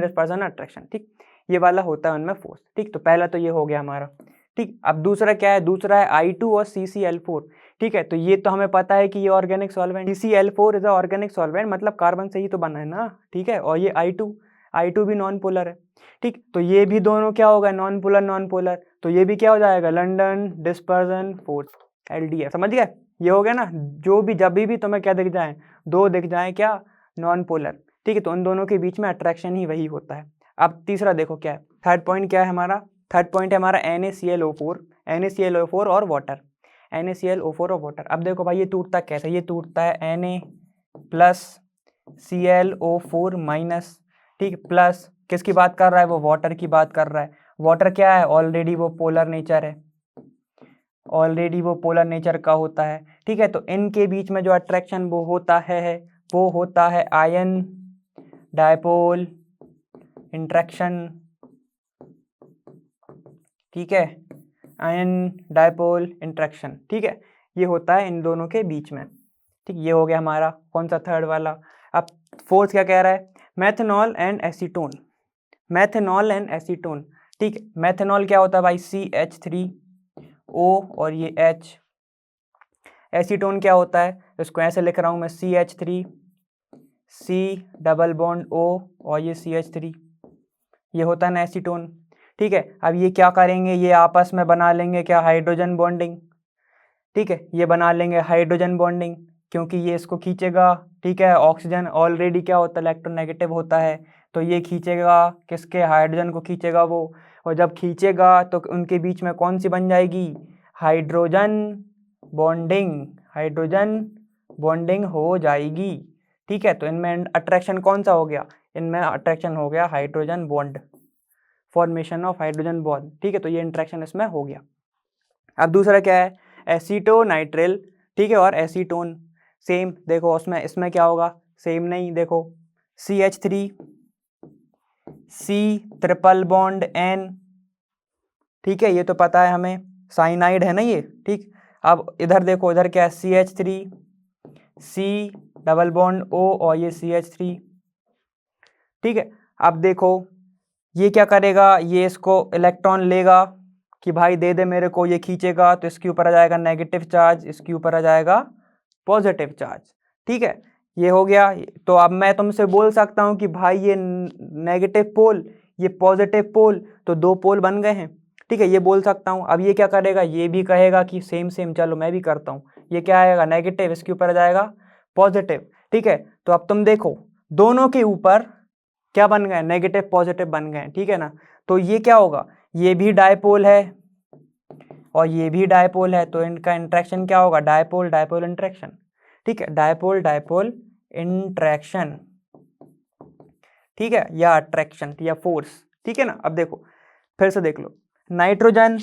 डिस्पर्सन अट्रैक्शन, ठीक, ये वाला होता है उनमें फोर्स, ठीक। तो पहला तो ये हो गया हमारा, ठीक। अब दूसरा क्या है, दूसरा है I2 और CCl4, ठीक है, तो ये तो हमें पता है कि ये organic solvent, CCl4 is a organic solvent, मतलब कार्बन से ही तो बना है ना, ठीक है। और ये I2 भी नॉन पोलर है, ठीक, तो ये भी दोनों क्या होगा नॉन पोलर, तो ये भी क्या हो जाएगा लंडन डिस्पर्सन फोर्स, LDF, समझ गए। ये हो गया ना, जो भी जब भी तुम्हें क्या दिख जाए, दो दिख जाए क्या नॉन पोलर, ठीक है, तो उन दोनों के बीच में अट्रैक्शन ही वही होता है। अब तीसरा देखो क्या है, थर्ड पॉइंट क्या है हमारा, थर्ड पॉइंट है हमारा NaClO4 और वाटर, NaClO4 और वाटर। अब देखो भाई ये टूटता कैसे, ये टूटता है Na+ClO4-, ठीक, प्लस किसकी बात कर रहा है, वो वाटर की बात कर रहा है। वाटर क्या है, ऑलरेडी वो पोलर नेचर है, ऑलरेडी वो पोलर नेचर का होता है, ठीक है। तो इनके बीच में जो अट्रैक्शन वो होता है आयन डायपोल इंट्रैक्शन, ठीक है, आयन डायपोल इंटरेक्शन, ठीक है, ये होता है इन दोनों के बीच में, ठीक। ये हो गया हमारा कौन सा थर्ड वाला। अब फोर्थ क्या कह रहा है, methanol and acetone, methanol and acetone, ठीक है। मेथनॉल क्या होता है भाई, CH3O और ये H। एसीटोन क्या होता है, इसको ऐसे लिख रहा हूँ मैं, CH3 C double bond O और ये CH3, ये होता है ना एसीटोन, ठीक है। अब ये क्या करेंगे, ये आपस में बना लेंगे क्या, हाइड्रोजन बॉन्डिंग, ठीक है, ये बना लेंगे हाइड्रोजन बॉन्डिंग, क्योंकि ये इसको खींचेगा, ठीक है। ऑक्सीजन ऑलरेडी क्या होता है, इलेक्ट्रोनेगेटिव होता है, तो ये खींचेगा किसके, हाइड्रोजन को खींचेगा वो, और जब खींचेगा तो उनके बीच में कौन सी बन जाएगी, हाइड्रोजन बॉन्डिंग, हाइड्रोजन बॉन्डिंग हो जाएगी, ठीक है। तो इनमें अट्रैक्शन कौन सा हो गया, इनमें अट्रैक्शन हो गया hydrogen bond, formation of hydrogen bond, ठीक है। तो ये इंट्रैक्शन इसमें हो गया। अब दूसरा क्या है, एसीटोनाइट्रिल, ठीक है, और एसीटोन, सेम देखो उसमें, इसमें क्या होगा, सेम नहीं, देखो CH3 C triple bond N, ठीक है, ये तो पता है हमें, साइनाइड है ना ये, ठीक। अब इधर देखो, इधर क्या है, CH3 C double bond O और ये CH3, ठीक है। अब देखो ये क्या करेगा, ये इसको इलेक्ट्रॉन लेगा कि भाई दे दे मेरे को, ये खींचेगा तो इसके ऊपर आ जाएगा नेगेटिव चार्ज, इसके ऊपर आ जाएगा पॉजिटिव चार्ज, ठीक है, ये हो गया। तो अब मैं तुमसे बोल सकता हूँ कि भाई ये नेगेटिव पोल, ये पॉजिटिव पोल, तो दो पोल बन गए हैं, ठीक है, ये बोल सकता हूँ। अब ये क्या करेगा, ये भी कहेगा कि सेम सेम, चलो मैं भी करता हूँ, ये क्या आएगा, नेगेटिव, इसके ऊपर आ जाएगा पॉजिटिव, ठीक है। तो अब तुम देखो दोनों के ऊपर क्या बन गए, नेगेटिव पॉजिटिव बन गए, ठीक है ना। तो ये क्या होगा, ये भी डायपोल है और ये भी डायपोल है, तो इनका इंट्रैक्शन क्या होगा, डायपोल डायपोल इंट्रैक्शन, ठीक है, डायपोल डायपोल इंट्रैक्शन, ठीक है, या अट्रैक्शन या फोर्स, ठीक है ना। अब देखो फिर से देख लो, नाइट्रोजन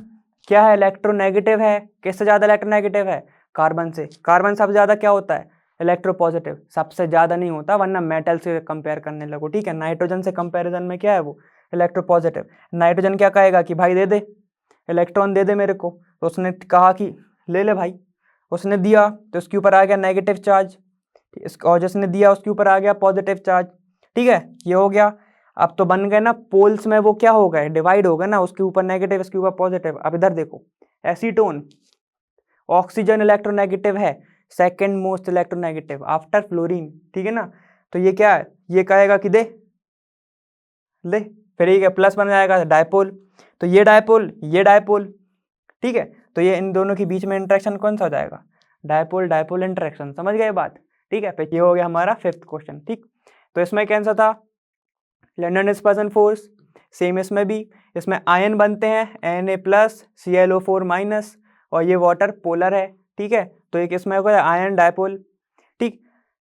क्या है, इलेक्ट्रोनेगेटिव है, किससे ज्यादा इलेक्ट्रोनेगेटिव है, कार्बन से। कार्बन सबसे ज्यादा क्या होता है, इलेक्ट्रोपॉजिटिव, सबसे ज्यादा नहीं होता, वरना मेटल से कंपेयर करने लगो, ठीक है। नाइट्रोजन से कंपैरिजन में क्या है वो, इलेक्ट्रोपॉजिटिव। नाइट्रोजन क्या कहेगा कि भाई दे दे, इलेक्ट्रॉन दे दे मेरे को, तो उसने कहा कि ले ले भाई, उसने दिया तो उसके ऊपर आ गया नेगेटिव चार्ज, और जिसने दिया उसके ऊपर आ गया पॉजिटिव चार्ज, ठीक है, ये हो गया। अब तो बन गए ना पोल्स में, वो क्या हो गए, डिवाइड हो गए ना, उसके ऊपर नेगेटिव इसके ऊपर पॉजिटिव। अब इधर देखो, एसीटोन, ऑक्सीजन इलेक्ट्रोनेगेटिव है, second most electronegative after fluorine, ठीक है ना। तो ये क्या है, ये कहेगा कि दे ले, फिर ये प्लस बन जाएगा डायपोल, तो ये डायपोल ये डायपोल, ठीक है। तो ये इन दोनों के बीच में इंटरेक्शन कौन सा हो जाएगा, डायपोल डायपोल इंटरेक्शन, समझ गए बात, ठीक है। फिर ये हो गया हमारा फिफ्थ क्वेश्चन, ठीक। तो इसमें कैसा था, लंडन डिस्पर्सन फोर्स, सेम इसमें भी, इसमें आयन बनते हैं Na+ClO4- और ये वाटर पोलर है, ठीक है। तो एक इसमें होगा आयन डायपोल, ठीक।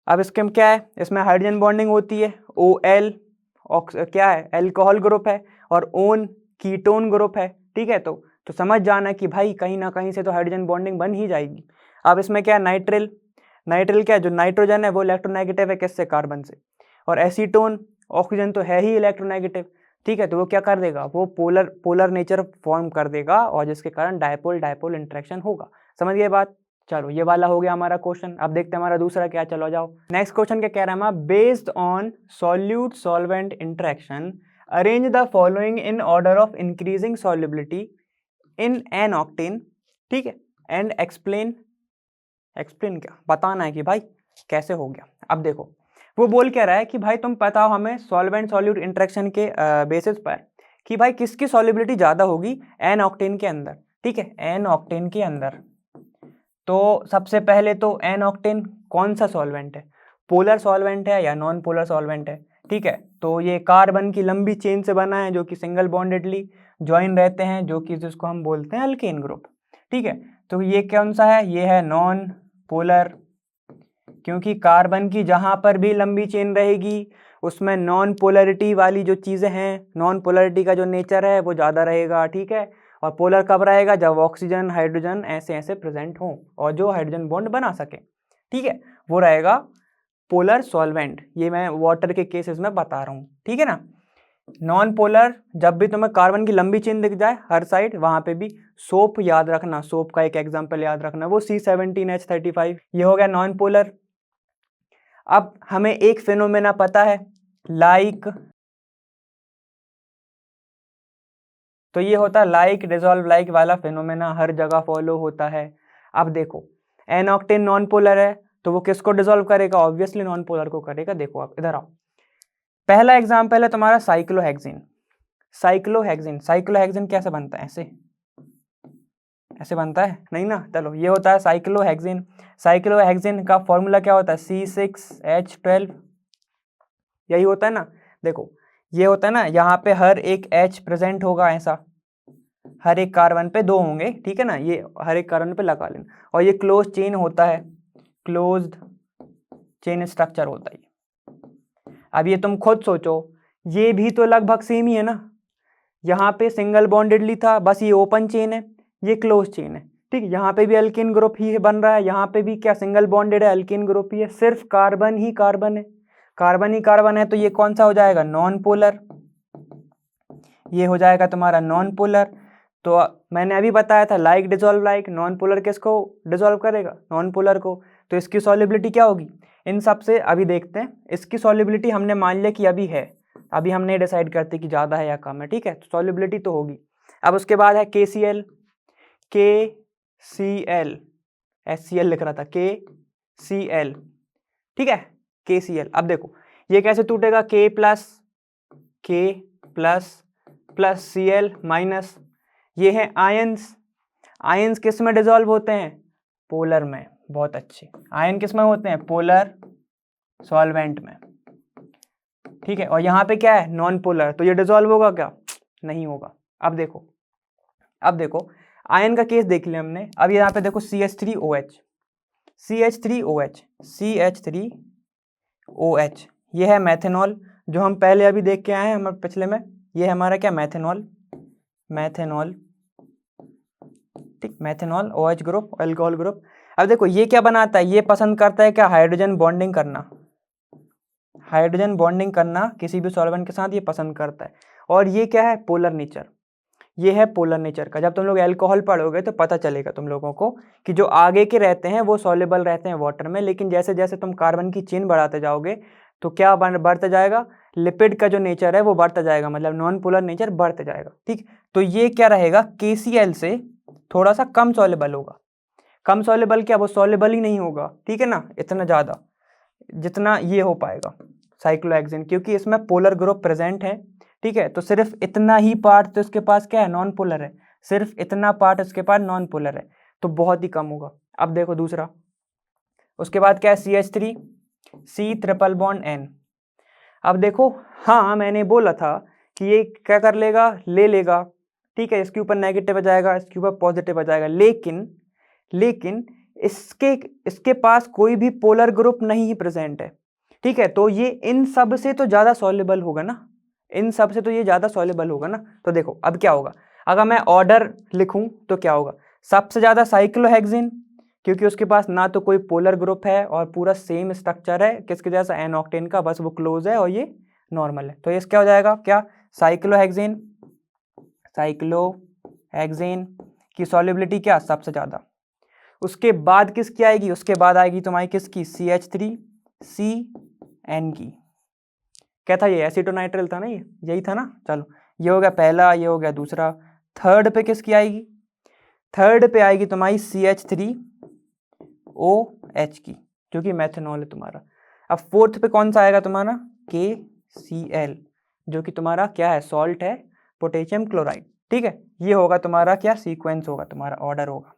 अब इसके में क्या है, इसमें हाइड्रोजन बॉन्डिंग होती है, OL क्या है, एल्कोहल ग्रुप है, और ओन कीटोन ग्रुप है, ठीक है। तो समझ जाना कि भाई कहीं ना कहीं से तो हाइड्रोजन बॉन्डिंग बन ही जाएगी। अब इसमें क्या है, नाइट्रिल, नाइट्रिल क्या है, जो नाइट्रोजन है वो इलेक्ट्रोनेगेटिव है, किससे, कार्बन से। और एसीटोन, ऑक्सीजन तो है ही इलेक्ट्रोनेगेटिव, ठीक है। तो वो क्या कर देगा, वो पोलर नेचर फॉर्म कर देगा, और जिसके कारण डायपोल डायपोल इंटरेक्शन होगा, समझ गए बात। चलो ये वाला हो गया हमारा क्वेश्चन। अब देखते हैं हमारा दूसरा क्या, चलो जाओ नेक्स्ट क्वेश्चन क्या कह रहा है हमारा, based on solute solvent interaction arrange the following in order of increasing solubility in an octane, ठीक है, एंड एक्सप्लेन, एक्सप्लेन क्या बताना है कि भाई कैसे हो गया। अब देखो वो बोल क्या रहा है कि भाई तुम बताओ हमें सॉल्वेंट सॉल्यूट इंटरेक्शन के बेसिस पर कि भाई किसकी सॉल्युबिलिटी ज्यादा होगी एन ऑक्टेन के अंदर, ठीक है, एन ऑक्टेन के अंदर। तो सबसे पहले तो एन ऑक्टेन कौन सा सॉल्वेंट है, पोलर सॉल्वेंट है या नॉन पोलर सॉल्वेंट है, ठीक है। तो ये कार्बन की लंबी चेन से बना है, जो कि सिंगल बॉन्डेडली ज्वाइन रहते हैं, जो कि जिसको हम बोलते हैं अल्केन ग्रुप, ठीक है। तो ये कौन सा है, ये है नॉन पोलर, क्योंकि कार्बन की जहां पर भी लंबी चेन रहेगी उसमें नॉन पोलरिटी वाली जो चीजें हैं, नॉन पोलरिटी का जो नेचर है वो ज्यादा रहेगा, ठीक है। और पोलर कब रहेगा, जब ऑक्सीजन हाइड्रोजन ऐसे ऐसे प्रेजेंट हो और जो हाइड्रोजन बॉन्ड बना सके, ठीक है, वो रहेगा पोलर सॉल्वेंट। ये मैं वाटर के केसेस में बता रहा हूँ, ठीक है ना। नॉन पोलर जब भी तुम्हें कार्बन की लंबी चेन दिख जाए हर साइड, वहां पे भी सोप याद रखना, सोप का एक एग्जांपल याद रखना, वो C17H35, ये हो गया नॉन पोलर। अब हमें एक फिनोमेना पता है लाइक, तो ये होता है लाइक डिसॉल्व लाइक वाला फिनोमेना, हर जगह फॉलो होता है। अब देखो एन ऑक्टेन नॉन पोलर है तो वो किसको डिसॉल्व करेगा, ऑब्वियसली नॉन पोलर को करेगा। देखो आप इधर आओ, पहला एग्जांपल है तुम्हारा साइक्लोहेक्सिन। साइक्लोहेक्सिन, साइक्लोहेक्सिन कैसे बनता है, ऐसे ऐसे बनता है नहीं ना, चलो ये होता है साइक्लोहेक्सिन। साइक्लोहेक्सिन का फॉर्मूला क्या होता है, C6H12, यही होता है ना। देखो ये होता है ना, यहाँ पे हर एक H प्रेजेंट होगा, ऐसा हर एक कार्बन पे 2 होंगे, ठीक है ना, ये हर एक कार्बन पे लगा लेना। और ये क्लोज चेन होता है, क्लोज्ड चेन स्ट्रक्चर होता है। अब ये तुम खुद सोचो, ये भी तो लगभग सेम ही है ना, यहाँ पे सिंगल बॉन्डेडली था, बस ये ओपन चेन है, ये क्लोज चेन है, ठीक है। यहाँ पे भी अल्कीन ग्रुप ही बन रहा है, यहाँ पे भी क्या सिंगल बॉन्डेड है, अल्कीन ग्रुप ही है, सिर्फ कार्बन ही कार्बन है, कार्बन ही कार्बन है, तो ये कौन सा हो जाएगा, नॉन पोलर, ये हो जाएगा तुम्हारा नॉन पोलर। तो मैंने अभी बताया था like dissolve like, non polar किसको डिसॉल्व करेगा, नॉन पोलर को। तो इसकी सॉल्युबिलिटी क्या होगी, इन सब से अभी देखते हैं। इसकी सॉल्युबिलिटी हमने मान लिया कि अभी है, अभी हम नहीं डिसाइड करते कि ज़्यादा है या कम है, ठीक है, तो सॉल्युबिलिटी तो होगी। अब उसके बाद है KCl, KCl, HCl लिख रहा था, KCl, ठीक है, KCl। अब देखो ये कैसे टूटेगा, K प्लस Cl माइनस, ये है आयंस, आयंस किस में डिसॉल्व होते हैं, पोलर में, बहुत अच्छे, आयन किस में होते हैं, पोलर सॉल्वेंट में, ठीक है। और यहाँ पे क्या है, नॉन पोलर, तो ये डिसॉल्व होगा क्या, नहीं होगा। अब देखो आयन का केस देख लिया हमने। अब यहाँ पे देखो CH3OH, CH3OH, ये है मैथेनॉल, जो हम पहले अभी देख के आए हैं हमारे पिछले में, ये हमारा क्या, मैथेनॉल, ठीक, methanol OH group, alcohol group. अब देखो ये क्या बनाता है, ये पसंद करता है क्या, हाइड्रोजन बॉन्डिंग करना, हाइड्रोजन बॉन्डिंग करना किसी भी सॉल्वेंट के साथ ये पसंद करता है। और ये क्या है, पोलर नेचर, ये है पोलर नेचर का। जब तुम लोग अल्कोहल पढ़ोगे तो पता चलेगा तुम लोगों को कि जो आगे के रहते हैं वो सॉल्युबल रहते हैं वाटर में, लेकिन जैसे जैसे तुम कार्बन की चेन बढ़ाते जाओगे तो क्या बढ़ता जाएगा, लिपिड का जो नेचर है वो बढ़ता जाएगा, मतलब नॉन पोलर नेचर बढ़ता जाएगा, ठीक। तो ये क्या रहेगा, KCl से थोड़ा सा कम सॉल्युबल होगा, कम सॉल्युबल क्या, वो सॉल्युबल ही नहीं होगा, ठीक है ना, इतना ज़्यादा जितना ये हो पाएगा साइक्लोहेक्सिन, क्योंकि इसमें पोलर ग्रुप प्रेजेंट है, ठीक है। तो सिर्फ इतना ही पार्ट तो इसके पास क्या है, नॉन पोलर है, सिर्फ इतना पार्ट इसके पास नॉन पोलर है, तो बहुत ही कम होगा। अब देखो दूसरा, उसके बाद क्या है, CH3, C triple bond N। अब देखो हाँ मैंने बोला था कि ये क्या कर लेगा, ले लेगा, ठीक है, इसके ऊपर नेगेटिव आ जाएगा, इसके ऊपर पॉजिटिव आ जाएगा, लेकिन इसके पास कोई भी पोलर ग्रुप नहीं प्रेजेंट है, ठीक है। तो ये इन सब से तो ज़्यादा सॉल्युबल होगा ना, इन सब से तो ये ज़्यादा सॉल्युबल होगा ना। तो देखो अब क्या होगा, अगर मैं ऑर्डर लिखूं तो क्या होगा, सबसे ज़्यादा साइक्लोहेक्सिन, क्योंकि उसके पास ना तो कोई पोलर ग्रुप है और पूरा सेम स्ट्रक्चर है किसके जैसा, एन ऑक्टेन का, बस वो क्लोज है और ये नॉर्मल है। तो ये क्या हो जाएगा, क्या, साइक्लोहेक्सिन की सॉल्युबिलिटी क्या, सबसे ज़्यादा। उसके बाद किसकी आएगी, उसके बाद आएगी तुम्हारी किसकी, CH3CN की। क्या था ये, एसीटोनाइट्राइल था ना, ये यही था ना। चलो ये हो गया पहला, ये हो गया दूसरा। थर्ड पे किसकी आएगी, थर्ड पे आएगी तुम्हारी CH3OH की, जो कि मैथेनॉल है तुम्हारा। अब फोर्थ पे कौन सा आएगा तुम्हारा, KCl, जो कि तुम्हारा क्या है, सॉल्ट है, पोटेशियम क्लोराइड, ठीक है। ये होगा तुम्हारा क्या, सीक्वेंस होगा तुम्हारा, ऑर्डर होगा।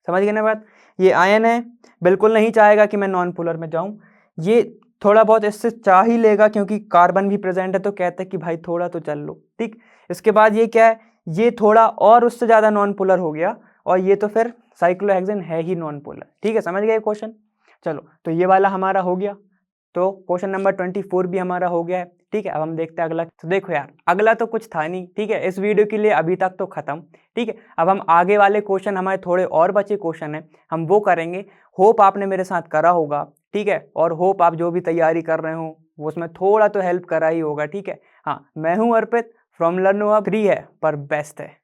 समझ गए ना बात। ये आयन है, बिल्कुल नहीं चाहेगा कि मैं नॉन पोलर में जाऊं, ये थोड़ा बहुत इससे चाह ही लेगा क्योंकि कार्बन भी प्रेजेंट है, तो कहते हैं कि भाई थोड़ा तो चल लो, ठीक। इसके बाद ये क्या है, ये थोड़ा और उससे ज़्यादा नॉन पोलर हो गया, और ये तो फिर साइक्लोहेक्सिन है ही नॉन पोलर, ठीक है। समझ गए क्वेश्चन। चलो तो ये वाला हमारा हो गया, तो क्वेश्चन नंबर 24 भी हमारा हो गया है, ठीक है। अब हम देखते हैं अगला। तो देखो यार अगला तो कुछ था नहीं, ठीक है, इस वीडियो के लिए अभी तक तो खत्म, ठीक है। अब हम आगे वाले क्वेश्चन, हमारे थोड़े और बचे क्वेश्चन हैं, हम वो करेंगे। होप आपने मेरे साथ करा होगा, ठीक है, और होप आप जो भी तैयारी कर रहे हो वो उसमें थोड़ा तो हेल्प करा ही होगा, ठीक है। हाँ, मैं हूँ अर्पित फ्रॉम लर्न हब, फ्री है पर बेस्ट है।